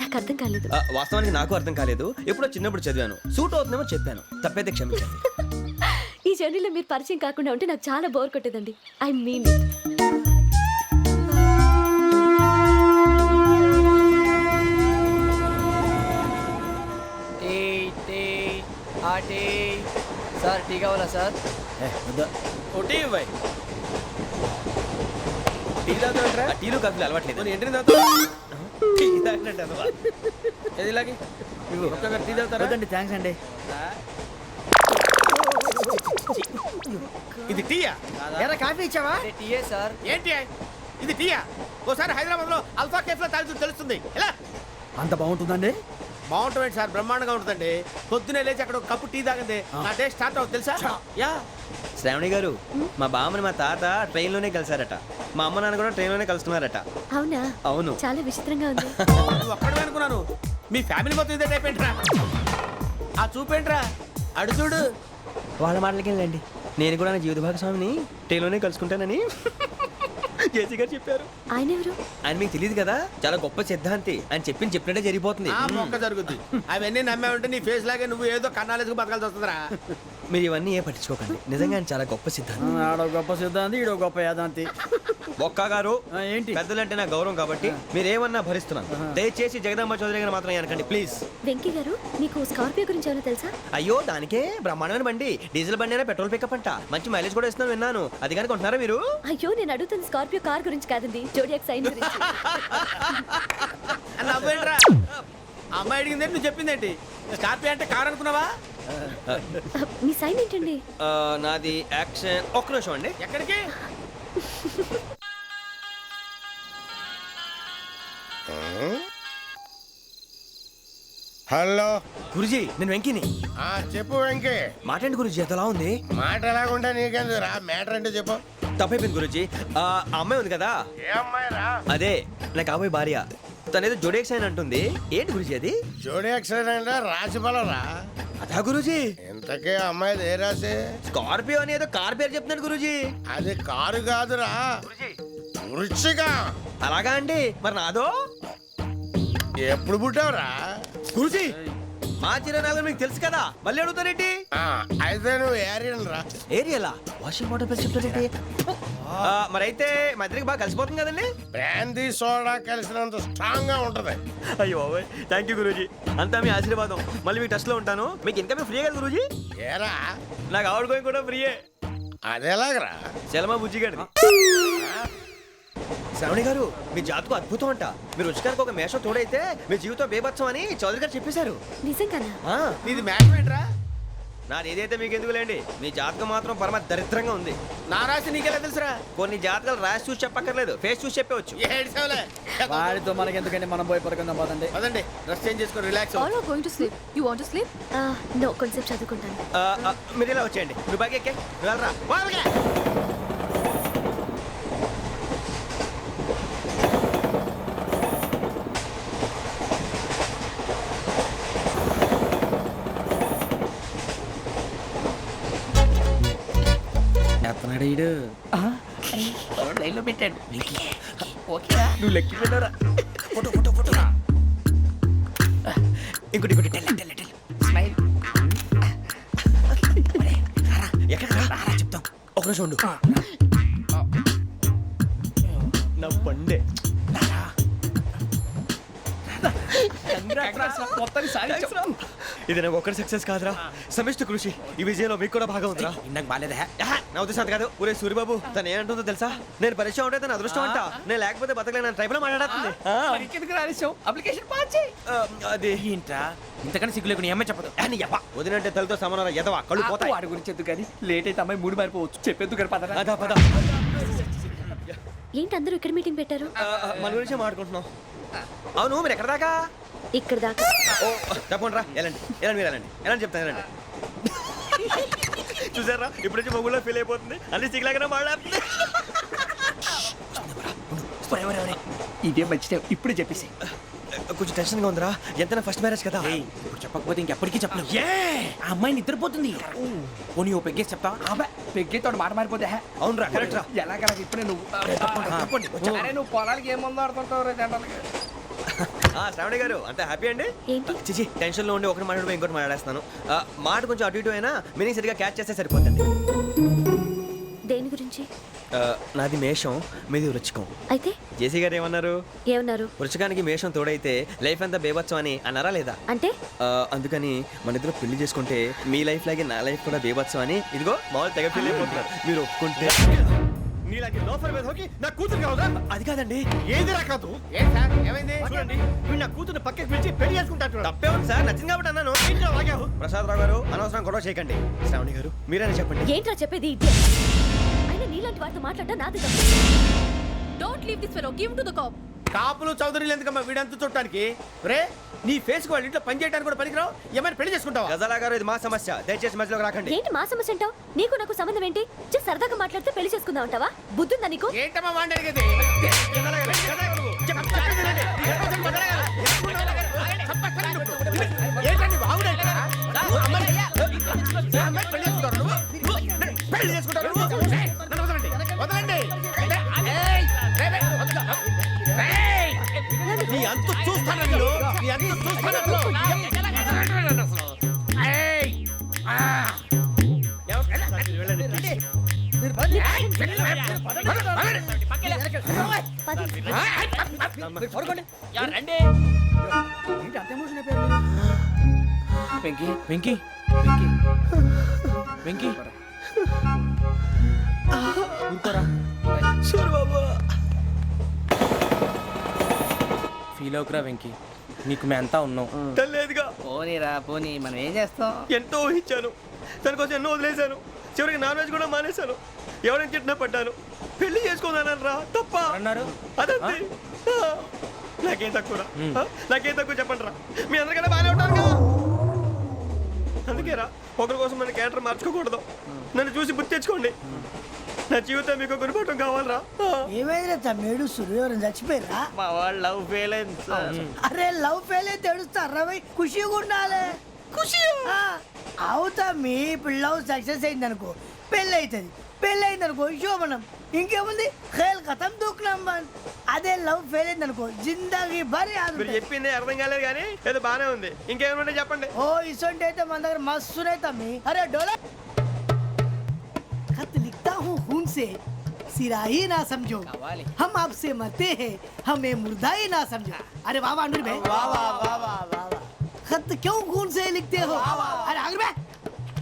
[SPEAKER 6] నాకు అర్థం కాలేదు.
[SPEAKER 2] వాస్తవానికి నాకు అర్థం కాలేదు. ఎప్పుడో చిన్నప్పుడు చదివాను. సూట్ అవుతుందేమో చెప్పాను. తప్పైతే క్షమించండి.
[SPEAKER 6] ఈ జర్నీలో మీరు పరిచయం కాకుండా ఉంటే నాకు చాలా బోర్ కొట్టేదండి. I mean it.
[SPEAKER 10] Sir tea కావాలా సార్?
[SPEAKER 2] టీలు కాఫీలు అలవాట్లేదు.
[SPEAKER 10] థ్యాంక్స్ అండి.
[SPEAKER 8] ఇది టీయా?
[SPEAKER 4] ఎరా కాఫీ ఇచ్చావా?
[SPEAKER 10] టీయే సార్.
[SPEAKER 8] ఏంటి ఇది టీయా? ఓసారి హైదరాబాద్ లో అల్ఫా కేఫ్ లో తాగుతూ తెలుస్తుంది. ఎలా
[SPEAKER 5] అంత బాగుంటుందండి?
[SPEAKER 8] బాగుంటుంది సార్, బ్రహ్మాండంగా ఉంటుందండి. పొద్దునే లేచి అక్కడ ఒక కప్పు టీ తాగింది నా డే స్టార్ట్ అవుతుంది తెలుసా? యా.
[SPEAKER 2] శ్రావణి గారు, మా బామ్మని మా తాత ట్రైన్ లోనే కలిసారట. మా అమ్మ నాన్న కూడా ట్రైన్ లోనే కలుస్తున్నారట.
[SPEAKER 6] అవునా?
[SPEAKER 2] అవును.
[SPEAKER 6] చాలా విచిత్రంగా ఉంది.
[SPEAKER 8] నువ్వు ఒక్కడే అనుకున్నాను. మీ ఫ్యామిలీ మొత్తం ఇదే టైప్ ఏంట్రా? ఆ చూపేంట్రా? అడు చూడు.
[SPEAKER 2] వాళ్ళ మాటలకి వెళ్ళండి. నేను కూడా నా జీవిత భాగస్వామిని ట్రైన్ లోనే కలుసుకుంటానని జేసీ గారు చెప్పారు.
[SPEAKER 6] ఆయన ఎవరు?
[SPEAKER 2] ఆయన మీకు తెలియదు కదా, చాలా గొప్ప సిద్ధాంతి. అని చెప్పినట్టే జరిగిపోతుంది.
[SPEAKER 8] ఆ మొక్క జరుగుద్ది. అవన్నీ నమ్మే ఉంటే నీ ఫేస్ లాగే నువ్వు ఏదో కన్నాలేసుకు బతకాల్సి వస్తుందిరా.
[SPEAKER 2] మీరు ఇవన్నీ ఏ పట్టించుకోకండి. నిజంగా ఆయన చాలా గొప్ప సిద్ధాంతి.
[SPEAKER 5] ఆడో గొప్ప సిద్ధాంతి, ఈడో గొప్ప యాదాంతి.
[SPEAKER 2] ఒక్క గారు,
[SPEAKER 5] ఏంటి?
[SPEAKER 2] పెద్దలంటే నా గౌరవం కాబట్టి మీరేమన్నా భరిస్తున్నాను. దయచేసి జగదాంబ చౌదరి గారు మాత్రం అనకండి ప్లీజ్.
[SPEAKER 6] వెంకీ గారు, మీకు స్కార్పియో గురించి ఏమైనా తెలుసా?
[SPEAKER 2] అయ్యో, దానికే బ్రహ్మాండమైన బండి. డీజిల్ బండి అయినా పెట్రోల్ పికప్ అంట. మంచి మైలేజ్ కూడా ఇస్తున్నాను విన్నాను. అది కానీ కొంటున్నారా మీరు?
[SPEAKER 6] అయ్యో, నేను అడుగుతుంది స్కార్పియో కార్ గురించి కాదండి, జోడియాక్ సైన్ గురించి.
[SPEAKER 8] నవ్వేంట్రా? అమ్మాయి అడిగింది నువ్వు చెప్పిందేంటి? స్కార్పియో అంటే కారు అనుకున్నావా?
[SPEAKER 6] మీ సైన్ ఏంటండి?
[SPEAKER 2] నాది యాక్షన్. ఒక్క నిమిషం అండి.
[SPEAKER 8] ఎక్కడికి?
[SPEAKER 3] హలో
[SPEAKER 2] గురుజీ, నేను వెంకిని.
[SPEAKER 3] చెప్పు వెంకీ.
[SPEAKER 2] మాట్లాడండి గురుజీ, ఎంతలా ఉంది?
[SPEAKER 3] మాట ఎలాగుంటా నీకెందుకు రా, మ్యాటర్ అంటే చెప్పు.
[SPEAKER 2] తప్పైపోయింది గురుజీ. ఆ అమ్మాయి ఉంది కదా,
[SPEAKER 3] ఏ అమ్మాయి రా?
[SPEAKER 2] అదే నా కాబోయే భార్య. తనేదో జోడేక్స్ అని అంటుంది. ఏంటి గురుజీ అది?
[SPEAKER 3] జోడి యాక్సిడెంట్ రాసి బలరా?
[SPEAKER 2] అదా గురుజీ.
[SPEAKER 3] ఇంతకే అమ్మాయిది ఏ రాసి?
[SPEAKER 2] స్కార్పియో అని ఏదో కార్ పేరు చెప్తున్నాడు గురుజీ.
[SPEAKER 3] అది కారు కాదురా, వృచ్చిక.
[SPEAKER 2] అలాగా అండి, మరి నాదో?
[SPEAKER 3] ఎప్పుడు పుట్టావురా?
[SPEAKER 2] గురుజీ, మా చిరనాలు మీకు తెలుసు కదా, మళ్ళీ అడుగుతారేంటి?
[SPEAKER 3] అయితే నువ్వు ఏరియన్ రా.
[SPEAKER 2] ఏరియలా? వాషింగ్ వాటర్ పేరు చెప్తారేంటి? మరైతే మా ఇద్దరికి బాగా కలిసిపోతుంది కదండి.
[SPEAKER 3] బ్రాందీ సోడా కలిసినంత స్ట్రాంగ్ గా ఉంటది.
[SPEAKER 2] అయ్యో థ్యాంక్ యూ గురూజీ, అంతా మీ ఆశీర్వాదం. మళ్ళీ మీ టచ్ లో ఉంటాను. మీకు ఇంకా ఫ్రీ కదా గురూజీ?
[SPEAKER 3] ఏరా,
[SPEAKER 2] నాకు ఆవిడ గోయింగ్ కూడా ఫ్రీయే.
[SPEAKER 3] అదేలాగరా?
[SPEAKER 2] చలమా బుజ్జి గారి. శ్రావణి గారు, మీ జాతకు అద్భుతం అంట. మీరు రుచికారికి ఒక మేషం తోడైతే మీ జీవితం బేబత్సం అని చౌదరి గారు చెప్పేశారు.
[SPEAKER 6] నిజంగానా?
[SPEAKER 8] నీది మ్యాచ్ ఏంట్రా?
[SPEAKER 2] నాది ఏదైతే మీకు ఎందుకులేండి, మీ జాతకం మాత్రం పరమ దరిద్రంగా ఉంది.
[SPEAKER 8] నా రాసి నీకెలా తెలుసురా?
[SPEAKER 2] కొన్ని జాతకాలు రాసి చూసి చెప్పక్కర్లేదు, ఫేస్ చూసి చెప్పవచ్చు.
[SPEAKER 8] ఏడ్చావులే.
[SPEAKER 5] వాడితో మనకి ఎందుకండి, మనం పోయి పడుకుందాం పదండి.
[SPEAKER 8] పదండి, డ్రెస్ చేంజ్ చేసుకొని relax.
[SPEAKER 6] All are going to sleep. You want to sleep? No, కొంచెం చదువుకుంటాను.
[SPEAKER 2] మీరు ఇలా వచ్చేయండి. నువ్వు బాగా ఎక్కే, నువ్వు వెళ్ళరా. వాళ్ళకే.
[SPEAKER 10] లైన్లో పెట్టాడు.
[SPEAKER 2] నువ్వు లెక్కి వెళ్ళరా. Photo photo photo. ఇంకోటి ఇంకోటి.
[SPEAKER 10] స్మైల్.
[SPEAKER 2] ఎక్కడ రా చెప్తాం. ఒక నిమిషం ఉండు. నా పండే. ఇది నాకు ఒక్కరి సక్సెస్ కాదురా, సమిష్టి కృషి. ఈ విజయంలో మీకు కూడా భాగం ఉందిరా.
[SPEAKER 8] నాకు బాగాలేదా?
[SPEAKER 2] నా ఉద్దేశం అంత కాదు. ఊరే సూర్యబాబు, తను ఏమంటుందో తెలుసా? నేను పరిచయం ఉంటే తన అదృష్టం అంట. నేను లేకపోతే బతకలేను. ట్రైబ్ లో మాట్లాడుతుంది.
[SPEAKER 10] అప్లికేషన్ పాస్ చేయి.
[SPEAKER 2] అది
[SPEAKER 8] ఏంట్రా ఇంతకన్నా సిగ్గు లేకుండా ఏమై చెప్పదు.
[SPEAKER 2] వదినంటే తలతో సమానం ఎదవా, కళ్ళు పోతాయి.
[SPEAKER 10] వాడి గురించి ఎందుకు కానీ లేట్ అయితే అమ్మాయి మూడు మారిపోవచ్చు. చెప్పేందుకు గారు పదరా.
[SPEAKER 2] అదా పద.
[SPEAKER 6] ఏంటి అందరూ ఇక్కడ మీటింగ్ పెట్టారు?
[SPEAKER 2] మన గురించే మాట్లాడుకుంటున్నాం. అవును, మీరు ఎక్కడ దాకా?
[SPEAKER 6] ఇక్కడ దాకా.
[SPEAKER 2] ఓ తప్పకుండా రా. వెళ్ళండి వెళ్ళండి, మీరు వెళ్ళండి. వెళ్ళండి చెప్తాను, వెళ్ళండి. చూసారా ఇప్పుడు నుంచి మొగుల్లో ఫీల్ అయిపోతుంది అన్ని సిగ్లాగానే మాట్లాడుతుంది.
[SPEAKER 4] ఇదే మంచి టైం ఇప్పుడు చెప్పేసి.
[SPEAKER 2] కొంచెం టెన్షన్ గా ఉందిరా, ఎంతైనా ఫస్ట్ మ్యారేజ్ కదా.
[SPEAKER 8] ఇప్పుడు చెప్పకపోతే ఇంకెప్పటికీ చెప్పలేదు.
[SPEAKER 4] ఆ అమ్మాయి నిద్రపోతుంది.
[SPEAKER 8] పోనీ ఓ పెగ్గేసి చెప్తా.
[SPEAKER 4] పెగ్గేతో మాట మారిపోతే
[SPEAKER 2] అవునరా కరెక్ట్ రా.
[SPEAKER 4] ఎలాగలా ఇప్పుడు నువ్వు అరే నువ్వు పొలాలకి ఏముందో ఆడుతుంటావు జనరల్గా.
[SPEAKER 2] శ్రావణి గారు అంత హ్యాపీ అండి?
[SPEAKER 6] ఏంటి?
[SPEAKER 2] చిచి టెన్షన్ లో ఉండి ఒకటి మాట్లాడిపోయి ఇంకోటి మాట్లాడేస్తాను. మాట కొంచెం అటు ఇటు అయినా మీనింగ్ సరిగా క్యాచ్ చేస్తే సరిపోతుంది.
[SPEAKER 6] దేని గురించి?
[SPEAKER 2] నాది మేషం, మీది వృచ్చికం.
[SPEAKER 6] అయితే
[SPEAKER 2] జేసీ గారు ఏమన్నారు?
[SPEAKER 6] ఏమన్నారు?
[SPEAKER 2] వృచ్చికానికి మేషం తోడైతే లైఫ్ అంతా బేబత్సం అని అన్నారా లేదా?
[SPEAKER 6] అంటే
[SPEAKER 2] అందుకని మన ఇద్దరు పెళ్లి చేసుకుంటే మీ లైఫ్ లాగే నా లైఫ్ కూడా బేబత్సం అని ఇదిగో మామూలు తెగ పెళ్లి అయిపోతున్నారు. మీరు ఒప్పుకుంటే
[SPEAKER 3] నీలాంటి లోఫర్ మీద హోకి నా కూతురు కావదా?
[SPEAKER 2] అది కాదండి.
[SPEAKER 3] ఏది రాకాదు? ఏమైంది? చూడండి వీడు నా కూతురు పక్కకి పిలిచి పెళ్లి చేసుకుంటాడు.
[SPEAKER 2] తప్పే ఉంది సార్, నచ్చింది కాబట్టి అన్నాను. ప్రసాద్ రావు గారు అనవసరం గొడవ చేయకండి. శ్రావణి గారు మీరైనా చెప్పండి.
[SPEAKER 6] ఏంట్రా చెప్పేది? ఇదే అయినా నీలాంటి వారితో మాట్లాడటం నాది తప్పు.
[SPEAKER 1] Don't leave this fellow, give to the cop.
[SPEAKER 3] కాపులు చౌదరులు ఎందుకమ్మా వీడంతా చుట్టానికి? రే నీ ఫేస్ కు వాళ్ళ ఇంట్లో పని చేయడానికి కూడా పనికిరావు. ఏమైనా పెళ్లి చేసుకుంటావా?
[SPEAKER 2] గజాలా గారు ఇది మా సమస్య, దయచేసి మధ్యలోకి రాకండి.
[SPEAKER 6] ఏంటి మా సమస్య అంటావు? నీకు నాకు సంబంధం ఏంటి? జస్ట్ సరదాగా మాట్లాడితే పెళ్లి చేసుకుందాం అంటావా? బుద్ధుందా నీకు?
[SPEAKER 3] ఏంటమ్మా వాడిని అడిగేది? ఏంటండి బాగుండేట? పెళ్లి చేసుకుంటారు నువ్వు? నన్ను వదలండి, వదలండి. నీ అంత చూస్తాను నేను, నీ అంత చూస్తాను
[SPEAKER 8] వెంకీ వెంకీ వెంకీ ఊరుకోరా. ఫీల్ అవుకురా వెంకీ, నీకు మేమంతా ఉన్నాం.
[SPEAKER 2] తెలియదుగా.
[SPEAKER 4] పోనీరా పోనీ, మనం ఏం చేస్తాం?
[SPEAKER 2] ఎంతో ఊహించాను, తన కోసం ఎన్నో వదిలేశాను. చివరికి నాన్ వెజ్ కూడా మానేశాను. ఎవరైనా తిట్టినా పడ్డాను. పెళ్లి చేసుకున్నానని రా తప్ప
[SPEAKER 8] అన్నారు.
[SPEAKER 2] అదంతే. నాకేం తక్కువ, నాకేం తక్కువ చెప్పండి రా. మీ అందరికన్నా బాగానే ఉంటారు కదా. అందుకే రా, ఒకరి కోసం మన క్యారెక్టర్ మార్చుకోకూడదు. నన్ను చూసి గుర్తు తెచ్చుకోండి. నా జీవితం మీకు గురిపటం కావాలరా.
[SPEAKER 4] ఏమైనా తమ్మేడు సూర్యవరం చచ్చిపోయిరా?
[SPEAKER 8] మా వాళ్ళు లవ్ ఫెయిల్ అయింది సార్.
[SPEAKER 4] అరే లవ్ ఫెయిల్ అయితే ఏడుస్తారా? ఖుషిగా ఉండాలి. ఖుషి అవుతా. మీ ఇప్పుడు లవ్ సక్సెస్ అయింది అనుకో పెళ్ళి అవుతుంది. పెళ్ళి అయింది అనుకో శోభనం. ఇంకేముంది? ఖేల్ కథం దూకునాం బాన్. అదే లవ్ ఫెయిల్ అయింది అనుకో జిందాగీ భారీ.
[SPEAKER 2] మీరు చెప్పింది అర్థం కాలేదు కానీ ఏదో బాగానే ఉంది. ఇంకేమైనా చెప్పండి.
[SPEAKER 4] ఓ ఇసొంటి అయితే మన దగ్గర మస్తు తమ్మి. అరే డోలా खत लिखता हूँ खून से, सिरा ही ना समझो, हम आपसे मरते हैं, हमें मुर्दा ही ना समझो. अरे वाह वाह अनुर भाई, वाह वाह वाह वाह वाह. खत क्यों खून से लिखते हो? अरे अनुर भाई,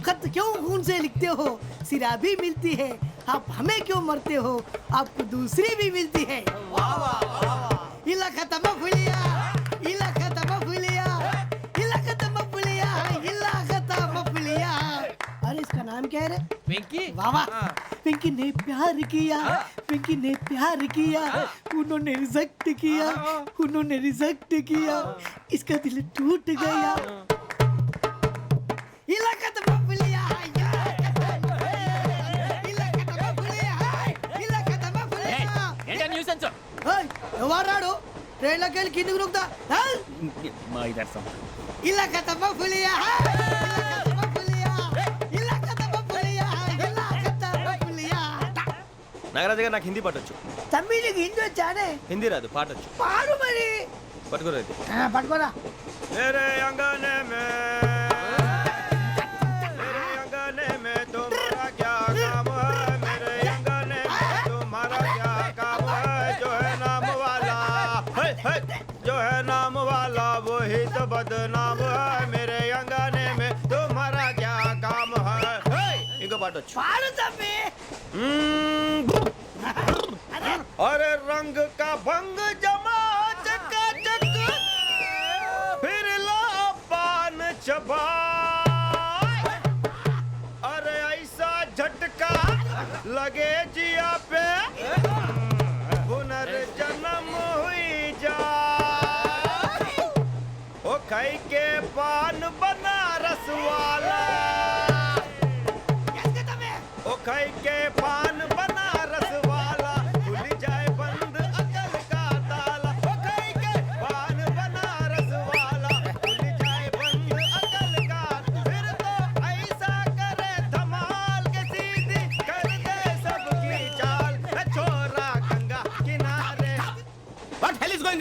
[SPEAKER 4] खत क्यों खून से लिखते हो? सिरा भी मिलती है, आप हमें क्यों मरते हो? आपको दूसरी भी मिलती है. वाह वाह वाह. इला खत्म फुलिया, इला खत्म फुलिया, इला खत्म फुलिया, इला खत्म फुलिया. अरे इसका नाम क्या है रे?
[SPEAKER 8] వెంకీ
[SPEAKER 4] वाह वाह. पिंकी ने प्यार किया, पिंकी ने प्यार किया, उन्होंने रिजेक्ट किया, उन्होंने रिजेक्ट किया, इसका दिल टूट गया. इलाका तो बबलिया, इलाका तो बबलिया, इलाका तो बबलिया.
[SPEAKER 8] ఏంటా న్యూసెన్స్?
[SPEAKER 4] ओए, ఎవరాడు? ట్రైన్లోకి వెళ్ళి కిందికి నొక్కుతా.
[SPEAKER 8] మా ఇదర్సం
[SPEAKER 4] ఇలాకా तो बबलिया, इलाका तो बबलिया, इलाका तो बबलिया, इलाका तो बबलिया.
[SPEAKER 2] నాగరాజు గారు నాకు హిందీ పాటొచ్చు.
[SPEAKER 4] తమ్మి నీకు హిందీ వచ్చానే?
[SPEAKER 2] హిందీ రాదు, పాటొచ్చు.
[SPEAKER 4] పాడు మరి.
[SPEAKER 2] పట్టుకోరు అయితే.
[SPEAKER 4] పట్టుకోరా.
[SPEAKER 2] मेरे अंगने में, मेरे अंगने में तुम्हारा क्या काम है? मेरे अंगने में तुम्हारा क्या काम है? जो है नाम वाला, जो है नाम वाला वही तो बदनाम है. मेरे अंगने में तुम्हारा क्या काम है? इनको पाटो.
[SPEAKER 4] పాడు తమ్మి.
[SPEAKER 2] अरे रंग का भंग जमा चकाचक, फिर ला पान चबा. अरे ऐसा झटका लगे जिया पे, पुनर्जन्म हुई जा. ओ खाई के पान बनारस वाला.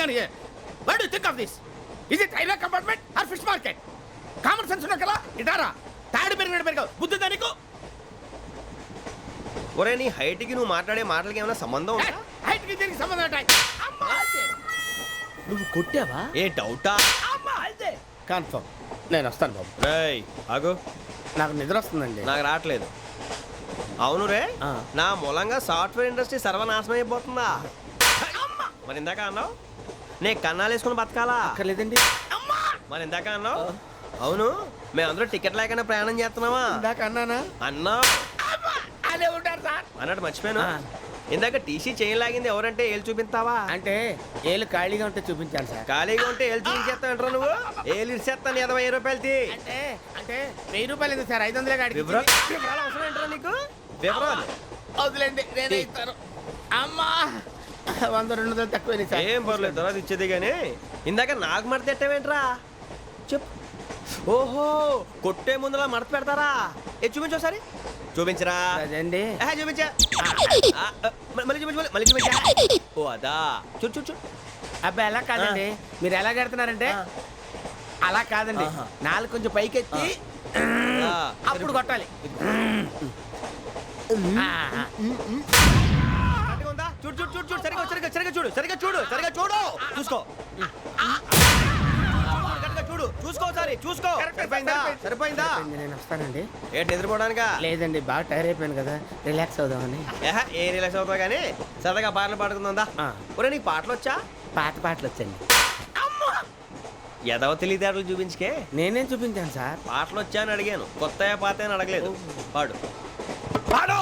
[SPEAKER 3] on here? What do you think of this? Is it railway compartment or fish market? Common sense ఉన్నా కదా ఇటారా తాడు పెరిగాడు బుద్ధి దానికి
[SPEAKER 2] ఒరే నీ హైట్కి నువ్వు మాట్లాడే మాటలకి ఏమైనా సంబంధం ఉందా?
[SPEAKER 3] హైట్ కి దీనికి సంబంధం ఉంటాయి.
[SPEAKER 8] నువ్వు కొట్టావా?
[SPEAKER 2] ఏ డౌటా?
[SPEAKER 3] కన్ఫర్మ్ నేను వస్తాను బాబు.
[SPEAKER 2] రేయ్ ఆగు,
[SPEAKER 3] నాకు నిద్ర వస్తుందండి.
[SPEAKER 2] నాకు రావట్లేదు. అవును రే,
[SPEAKER 8] ఆ.
[SPEAKER 2] నా మూలంగా సాఫ్ట్వేర్ ఇండస్ట్రీ సర్వనాశనం అయిపోతుందా? మరి ఇందాక అన్నావు నే కన్నాలు వేసుకుని బతకాలా?
[SPEAKER 8] అక్కర్లేదండి.
[SPEAKER 2] మరి ఇందాక అన్నావు అవును మేమందరూ టికెట్ లేకుండా ప్రయాణం చేస్తున్నావా?
[SPEAKER 3] ఇందాక అన్నానా?
[SPEAKER 2] అన్నా
[SPEAKER 3] అదే ఉంటారు సార్.
[SPEAKER 2] అన్నట్టు మర్చిపోయాను. ఇందాక టీసీ చేయి లాగింది ఎవరంటే ఏళ్ళు చూపిస్తావా?
[SPEAKER 3] అంటే ఏళ్ళు ఖాళీగా ఉంటే చూపించాను సార్.
[SPEAKER 2] ఖాళీగా ఉంటే ఏళ్ళు చూపించేస్తానంటారా నువ్వు? ఏళ్ళు ఇచ్చేస్తాను 20 రూపాయలది.
[SPEAKER 3] అంటే అంటే 1000 రూపాయలు ఎందుకు సార్? 500 కాడికి
[SPEAKER 2] వివరాలు వివరాలు అవసరం ఏంటరా నీకు? వివరాలు
[SPEAKER 3] వదిలేండి నేనే ఇస్తాను. అమ్మా 100 200 తక్కువ సార్.
[SPEAKER 2] ఏం పర్లేదు తర్వాత ఇచ్చేది కానీ ఇందాక నాకు మడత ఎట్టవేంట్రా చెప్పు. ఓహో కొట్టే ముందులా మడత పెడతారా? ఏ చూపించు ఒకసారి. చూపించరా?
[SPEAKER 3] అదండి
[SPEAKER 2] చూపించా. మళ్ళీ చూపించు మళ్ళీ చూపించా. ఓ అదా చూడు చూడు చూడు.
[SPEAKER 3] అబ్బాయి ఎలా కాదండి, మీరు ఎలా కడుతున్నారంటే అలా కాదండి. నాలుగు కొంచెం పైకెత్తి అప్పుడు కొట్టాలి.
[SPEAKER 2] కరెక్ట్గా ఉందా? చూడు చూడు చూడు చూడు సరిగా సరిగా సరిగా చూడు సరిగా చూడు సరిగా చూడు చూసుకో. కరెక్ట్గా చూడు చూసుకో ఒకసారి చూసుకో. సరిపోయిందా? సరిపోయిందా?
[SPEAKER 3] నేను వస్తానండి.
[SPEAKER 2] ఏంటి నిద్రపోవడానికా?
[SPEAKER 3] లేదండి బాగా టైర్ అయిపోయాను కదా, రిలాక్స్ అవుదామని.
[SPEAKER 2] ఏ రిలాక్స్ అవుతావు కానీ సరదాగా పాటలు పాడుకుందా? ఒరే నీకు పాటలు వచ్చా?
[SPEAKER 3] పాత పాటలు వచ్చండి.
[SPEAKER 2] ఎదవ తెలివితేటలు చూపించుకే.
[SPEAKER 3] నేనేం చూపించాను సార్?
[SPEAKER 2] పాటలు వచ్చా అని అడిగాను, కొత్త పాత అని అడగలేదు. పాడు పాడు.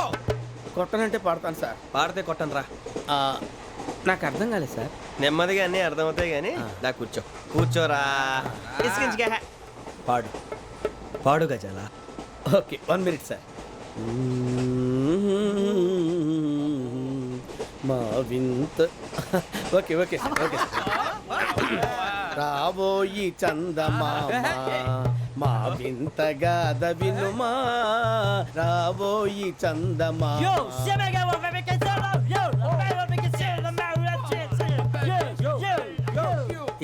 [SPEAKER 3] కొట్టనంటే పాడతాను సార్.
[SPEAKER 2] పాడితే కొట్టను రా.
[SPEAKER 3] నాకు అర్థం కాలేదు సార్.
[SPEAKER 2] నెమ్మదిగా అన్నీ అర్థమవుతాయి కానీ నా కూర్చో కూర్చోరా. ఇసుకించుకే. పాడు పాడు గజాల.
[SPEAKER 3] Okay 1 minute sir. మా వింత okay okay sir okay sir. రాబోయి చందమామ మా వింతగా వినుమా, రాబోయి చందమామ.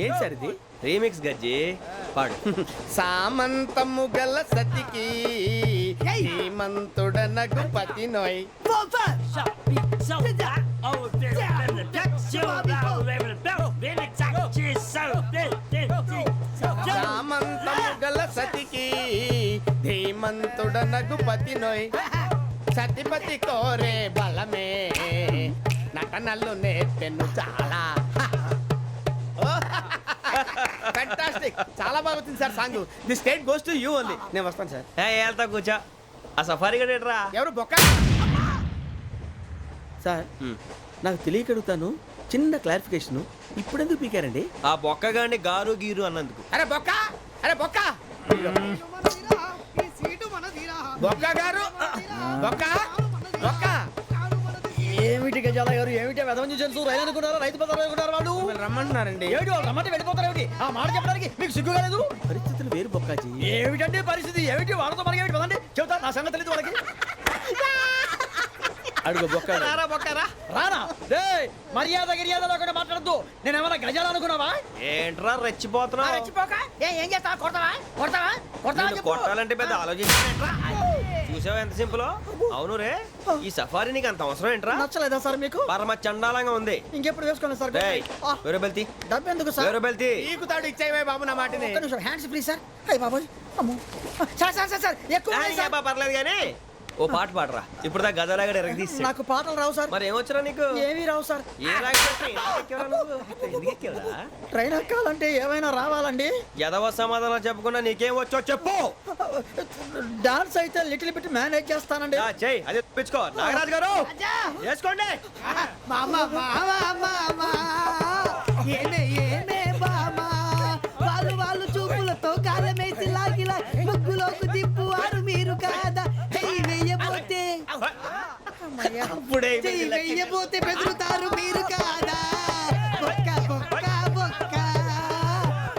[SPEAKER 3] ఏంటి సార్ ఇది?
[SPEAKER 2] రీమిక్స్ గజ్జి. పాడు.
[SPEAKER 3] సామంతము గల సతికి శ్రీమంతుడనగు పతి నోయ్. సామంతము గల సతికి ధీమంతుడనగు పతి నోయ్. సతిపతి కోరే బలమే నటనలు నేర్పెను చాలా. ఫ్యాంటాస్టిక్, చాలా బాగా వచ్చింది sir song. The state goes to you only. నేను వస్తాను సార్.
[SPEAKER 2] వెళ్తా కూర్చో. ఆ సఫారీ గడేట్రా?
[SPEAKER 3] ఎవరు బొక్క సార్? నాకు తెలియక అడుగుతాను, చిన్న క్లారిఫికేషన్. ఇప్పుడెందుకు పీకారండి?
[SPEAKER 2] ఆ బొక్కగాడిని గారు గీరు అన్నందుకు.
[SPEAKER 3] అరే బొక్క, అరే బొక్క, బొక్క గారు, బొక్క బొక్క.
[SPEAKER 5] ఏమిటి గజాల గారు, ఏమిటి వెదవని చూసారు? రైలు అనుకున్నారా? రైతు బజార్ అనుకున్నారు వాళ్ళు?
[SPEAKER 3] రమ్మంటున్నారండి.
[SPEAKER 5] ఏమిటి వాళ్ళు రమ్మంటే వెళ్ళిపోతారు? ఏమిటి ఆ మాట చెప్పడానికి మీకు సిగ్గు కాలేదు?
[SPEAKER 3] పరిస్థితులు వేరు బొక్కాజీ.
[SPEAKER 5] ఏమిటండి పరిస్థితి? ఏమిటి వాళ్ళతో మనకి ఏమిటి పదండి చెబుతా, నా సంగతి తెలియదు వాళ్ళకి.
[SPEAKER 3] అడుగు బొక్క.
[SPEAKER 2] రారా బొక్కరా.
[SPEAKER 5] రానా రే, మర్యాద గిర్యాద లేకుండా మాట్లాడద్దు. నేను ఏమైనా గజాలు అనుకున్నావా?
[SPEAKER 2] ఏంట్రా రెచ్చిపోతున్నావు?
[SPEAKER 5] ఏం చేస్తా? కొడతావా కొడతావా కొడతావా
[SPEAKER 2] నిన్ను కొట్టాలంటే పెద్ద ఆలోచించారా? చూసావా ఎంత సింపుల్? అవును రే, ఈ సఫారీ నీకు అంత అవసరం ఏంట్రా?
[SPEAKER 5] నచ్చలేదా సార్ మీకు?
[SPEAKER 2] పరమ చండాలంగా ఉంది.
[SPEAKER 5] ఇంకెప్పుడు వేసుకోండి సార్.
[SPEAKER 2] వేరే బెల్తి
[SPEAKER 5] డబ్బు ఎందుకు సార్?
[SPEAKER 2] వేరే బెల్తి.
[SPEAKER 3] నీకు తాడు ఇచ్చేవే బాబు నా మాటని.
[SPEAKER 5] ఒక్క నిమిషం హ్యాండ్స్ ఫ్రీ సార్. అయ్య బాబోయ్ అమ్మో. సార్ సార్ సార్ సార్ ఎక్కువ ఉన్నాయి సార్.
[SPEAKER 2] పర్లేదు కానీ ఓ పాట పాడరా. ఇప్పుడు దా గదలాగడ ఎరగ తీసి.
[SPEAKER 5] నాకు పాటలు రావు సార్.
[SPEAKER 2] మరి ఏమొచ్చరా నీకు?
[SPEAKER 5] ఏమీ రావు సార్.
[SPEAKER 2] ఏ రాకెవరా?
[SPEAKER 5] ట్రైన్ ఎక్కాలంటే ఏమైనా రావాలండి?
[SPEAKER 2] ఎదవ సమాధానం చెప్పకుండా నీకేం వచ్చో చెప్పు.
[SPEAKER 5] డాన్స్ అయితే లిటిల్ బిట్ మేనేజ్ చేస్తానండి.
[SPEAKER 2] చెయ్యి అది తెప్పించుకో. నాగరాజు గారు వేసుకోండి.
[SPEAKER 4] మామా మామా మామా ఏమే ఏమే బామా, వాళ్ళు వాళ్ళు చూపులతో కాలమేసి లాగిలా ముగ్గులోకి తిప్పువారు మీరు కాదా? చెయ్యి వెయ్యబోతే చెయ్యి వెయ్యబోతే బెదురుతారు మీరు కాదా? బొక్క బొక్క బొక్క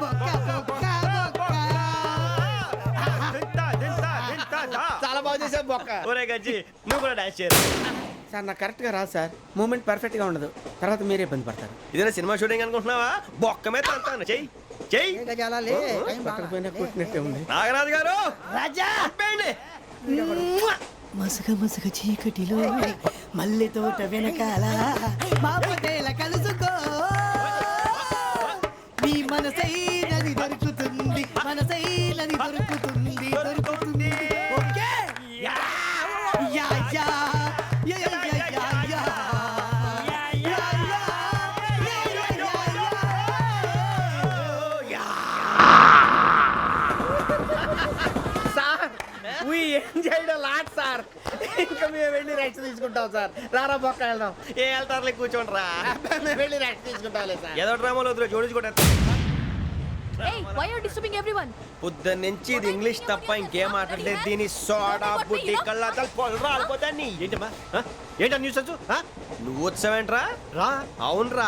[SPEAKER 4] బొక్క బొక్క బొక్క.
[SPEAKER 3] చాలా బాగా చేసావు బొక్క.
[SPEAKER 2] ఒరే గజ్జి నువ్వు కూడా డాన్స్ చేయరు.
[SPEAKER 8] సార్ నాకు కరెక్ట్గా రాదు సార్ మూమెంట్ పర్ఫెక్ట్గా ఉండదు తర్వాత మీరే ఇబ్బంది పడతారు
[SPEAKER 2] ఇదేనా సినిమా షూటింగ్ అనుకుంటున్నావా బొక్క మీద అంటాను చెయ్యి చెయ్యి
[SPEAKER 8] పక్కన పోయినా కొట్టినట్టే ఉంది
[SPEAKER 2] నాగరాజు గారు
[SPEAKER 4] రాజా
[SPEAKER 2] ఆపేయండి.
[SPEAKER 4] మసక మసక చీకటిలో మల్లె తోట వెనకాల మా పటేల కలుసుకో నీ మనసైనది దొరుకుతుంది మనసైనది దొరుకుతుంది దొరుకుతుంది okay yeah yeah yeah yeah yeah yeah yeah yeah yeah yeah
[SPEAKER 8] sir we enjoyed lot sir ఇంకా మేము వెళ్ళి రెస్ట్ తీసుకుంటాం సార్ రారా పక్క వెళ్దాం
[SPEAKER 2] ఏ వెళ్తారులే కూర్చోండి రా
[SPEAKER 8] మేము వెళ్ళి రెస్ట్ తీసుకుంటాంలే సార్
[SPEAKER 2] ఏదో డ్రామాలో వద్దు జోడించుకుంటా
[SPEAKER 1] Hey, why are you disturbing everyone?
[SPEAKER 2] పొద్దున్న నుంచి ఇది ఇంగ్లీష్ తప్ప ఇంకేం మాట్లాడలేదు దీని సోడా బుడ్డి కళ్ళతలు పొలరా ఆడిపోతాన్ని
[SPEAKER 7] ఏంటమ్మా ఆ? ఏంటా న్యూస్ వచ్చు
[SPEAKER 2] నువ్వు వచ్చావేంట్రా
[SPEAKER 7] రా
[SPEAKER 2] అవునరా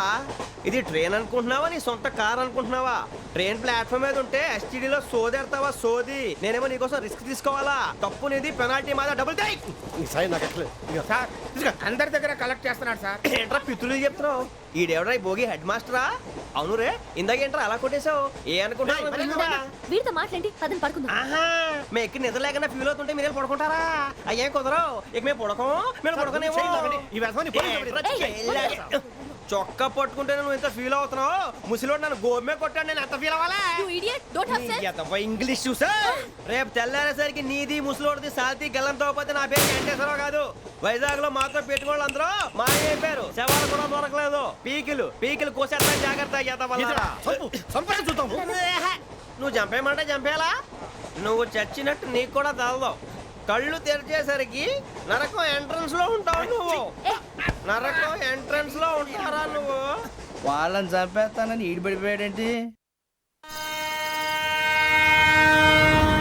[SPEAKER 2] ఇది ట్రైన్ అనుకుంటున్నావా నీ సొంత కార్ అనుకుంటున్నావా ట్రైన్ ప్లాట్ఫామ్ మీద ఉంటే ఎస్టీడీలో సోదేడతావా సోది నేనేమో నీకోసం రిస్క్ తీసుకోవాలా తప్పు నీది పెనాల్టీ మాదా డబుల్ టై
[SPEAKER 7] ఈ సాయి నాకు ఎట్లే ఇక
[SPEAKER 8] సార్ అందరి దగ్గర కలెక్ట్ చేస్తున్నాడు సార్
[SPEAKER 2] ఏంట్రా పితులు చెప్తున్నావు ఈడెవడ్రా ఈ భోగి హెడ్ మాస్టరా అవును రే ఇందాకేంట్రా అలా కొట్టేశావు ఏ అనుకుంటున్నావు
[SPEAKER 6] వీరితో మాట్లాడి అతను పడుకుందాం
[SPEAKER 2] ఆహా మేము ఎక్కి నిద్ర లేకుండా ఫీల్ అవుతుంటే మీరేం పడుకుంటారా అయ్యేం కుదరవు ఇక మేము పడకం మేము పడకనేమో
[SPEAKER 7] ఈ వ్యసనాన్ని పోలీసులు
[SPEAKER 2] చొక్కా పట్టుకుంటే నువ్వు ఎంత ఫీల్ అవుతున్నావు ముసలివాడు నన్ను గోమే కొట్టాడు నేను ఎంత ఫీల్ అవ్వాలా
[SPEAKER 1] You idiot! Don't have sense!
[SPEAKER 2] English చూసా రేపు తెల్లారేసరికి నీది ముసలోడిది సాల్తీ గల్లంతో పోతే నా పేరు వెంకటేశ్వరరావు కాదు వైజాగ్ లో మాత్రం పెట్టుకోళ్ళు అందరూ మాయైపోయారు శవాలు కూడా దొరకలేదు పీకిలు కోసేస్తా జాగ్రత్త
[SPEAKER 7] చూద్దాము
[SPEAKER 2] నువ్వు చంపేయమంటే చంపేలా నువ్వు చచ్చినట్టు నీకు కూడా తగదు కళ్ళు తెరిచేసరికి నరకం ఎంట్రన్స్ లో ఉంటావు నువ్వు నరకం ఎంట్రన్స్ లో ఉంటారా నువ్వు
[SPEAKER 10] వాళ్ళని చంపేస్తానని ఈడిపడిపోయాడేంటి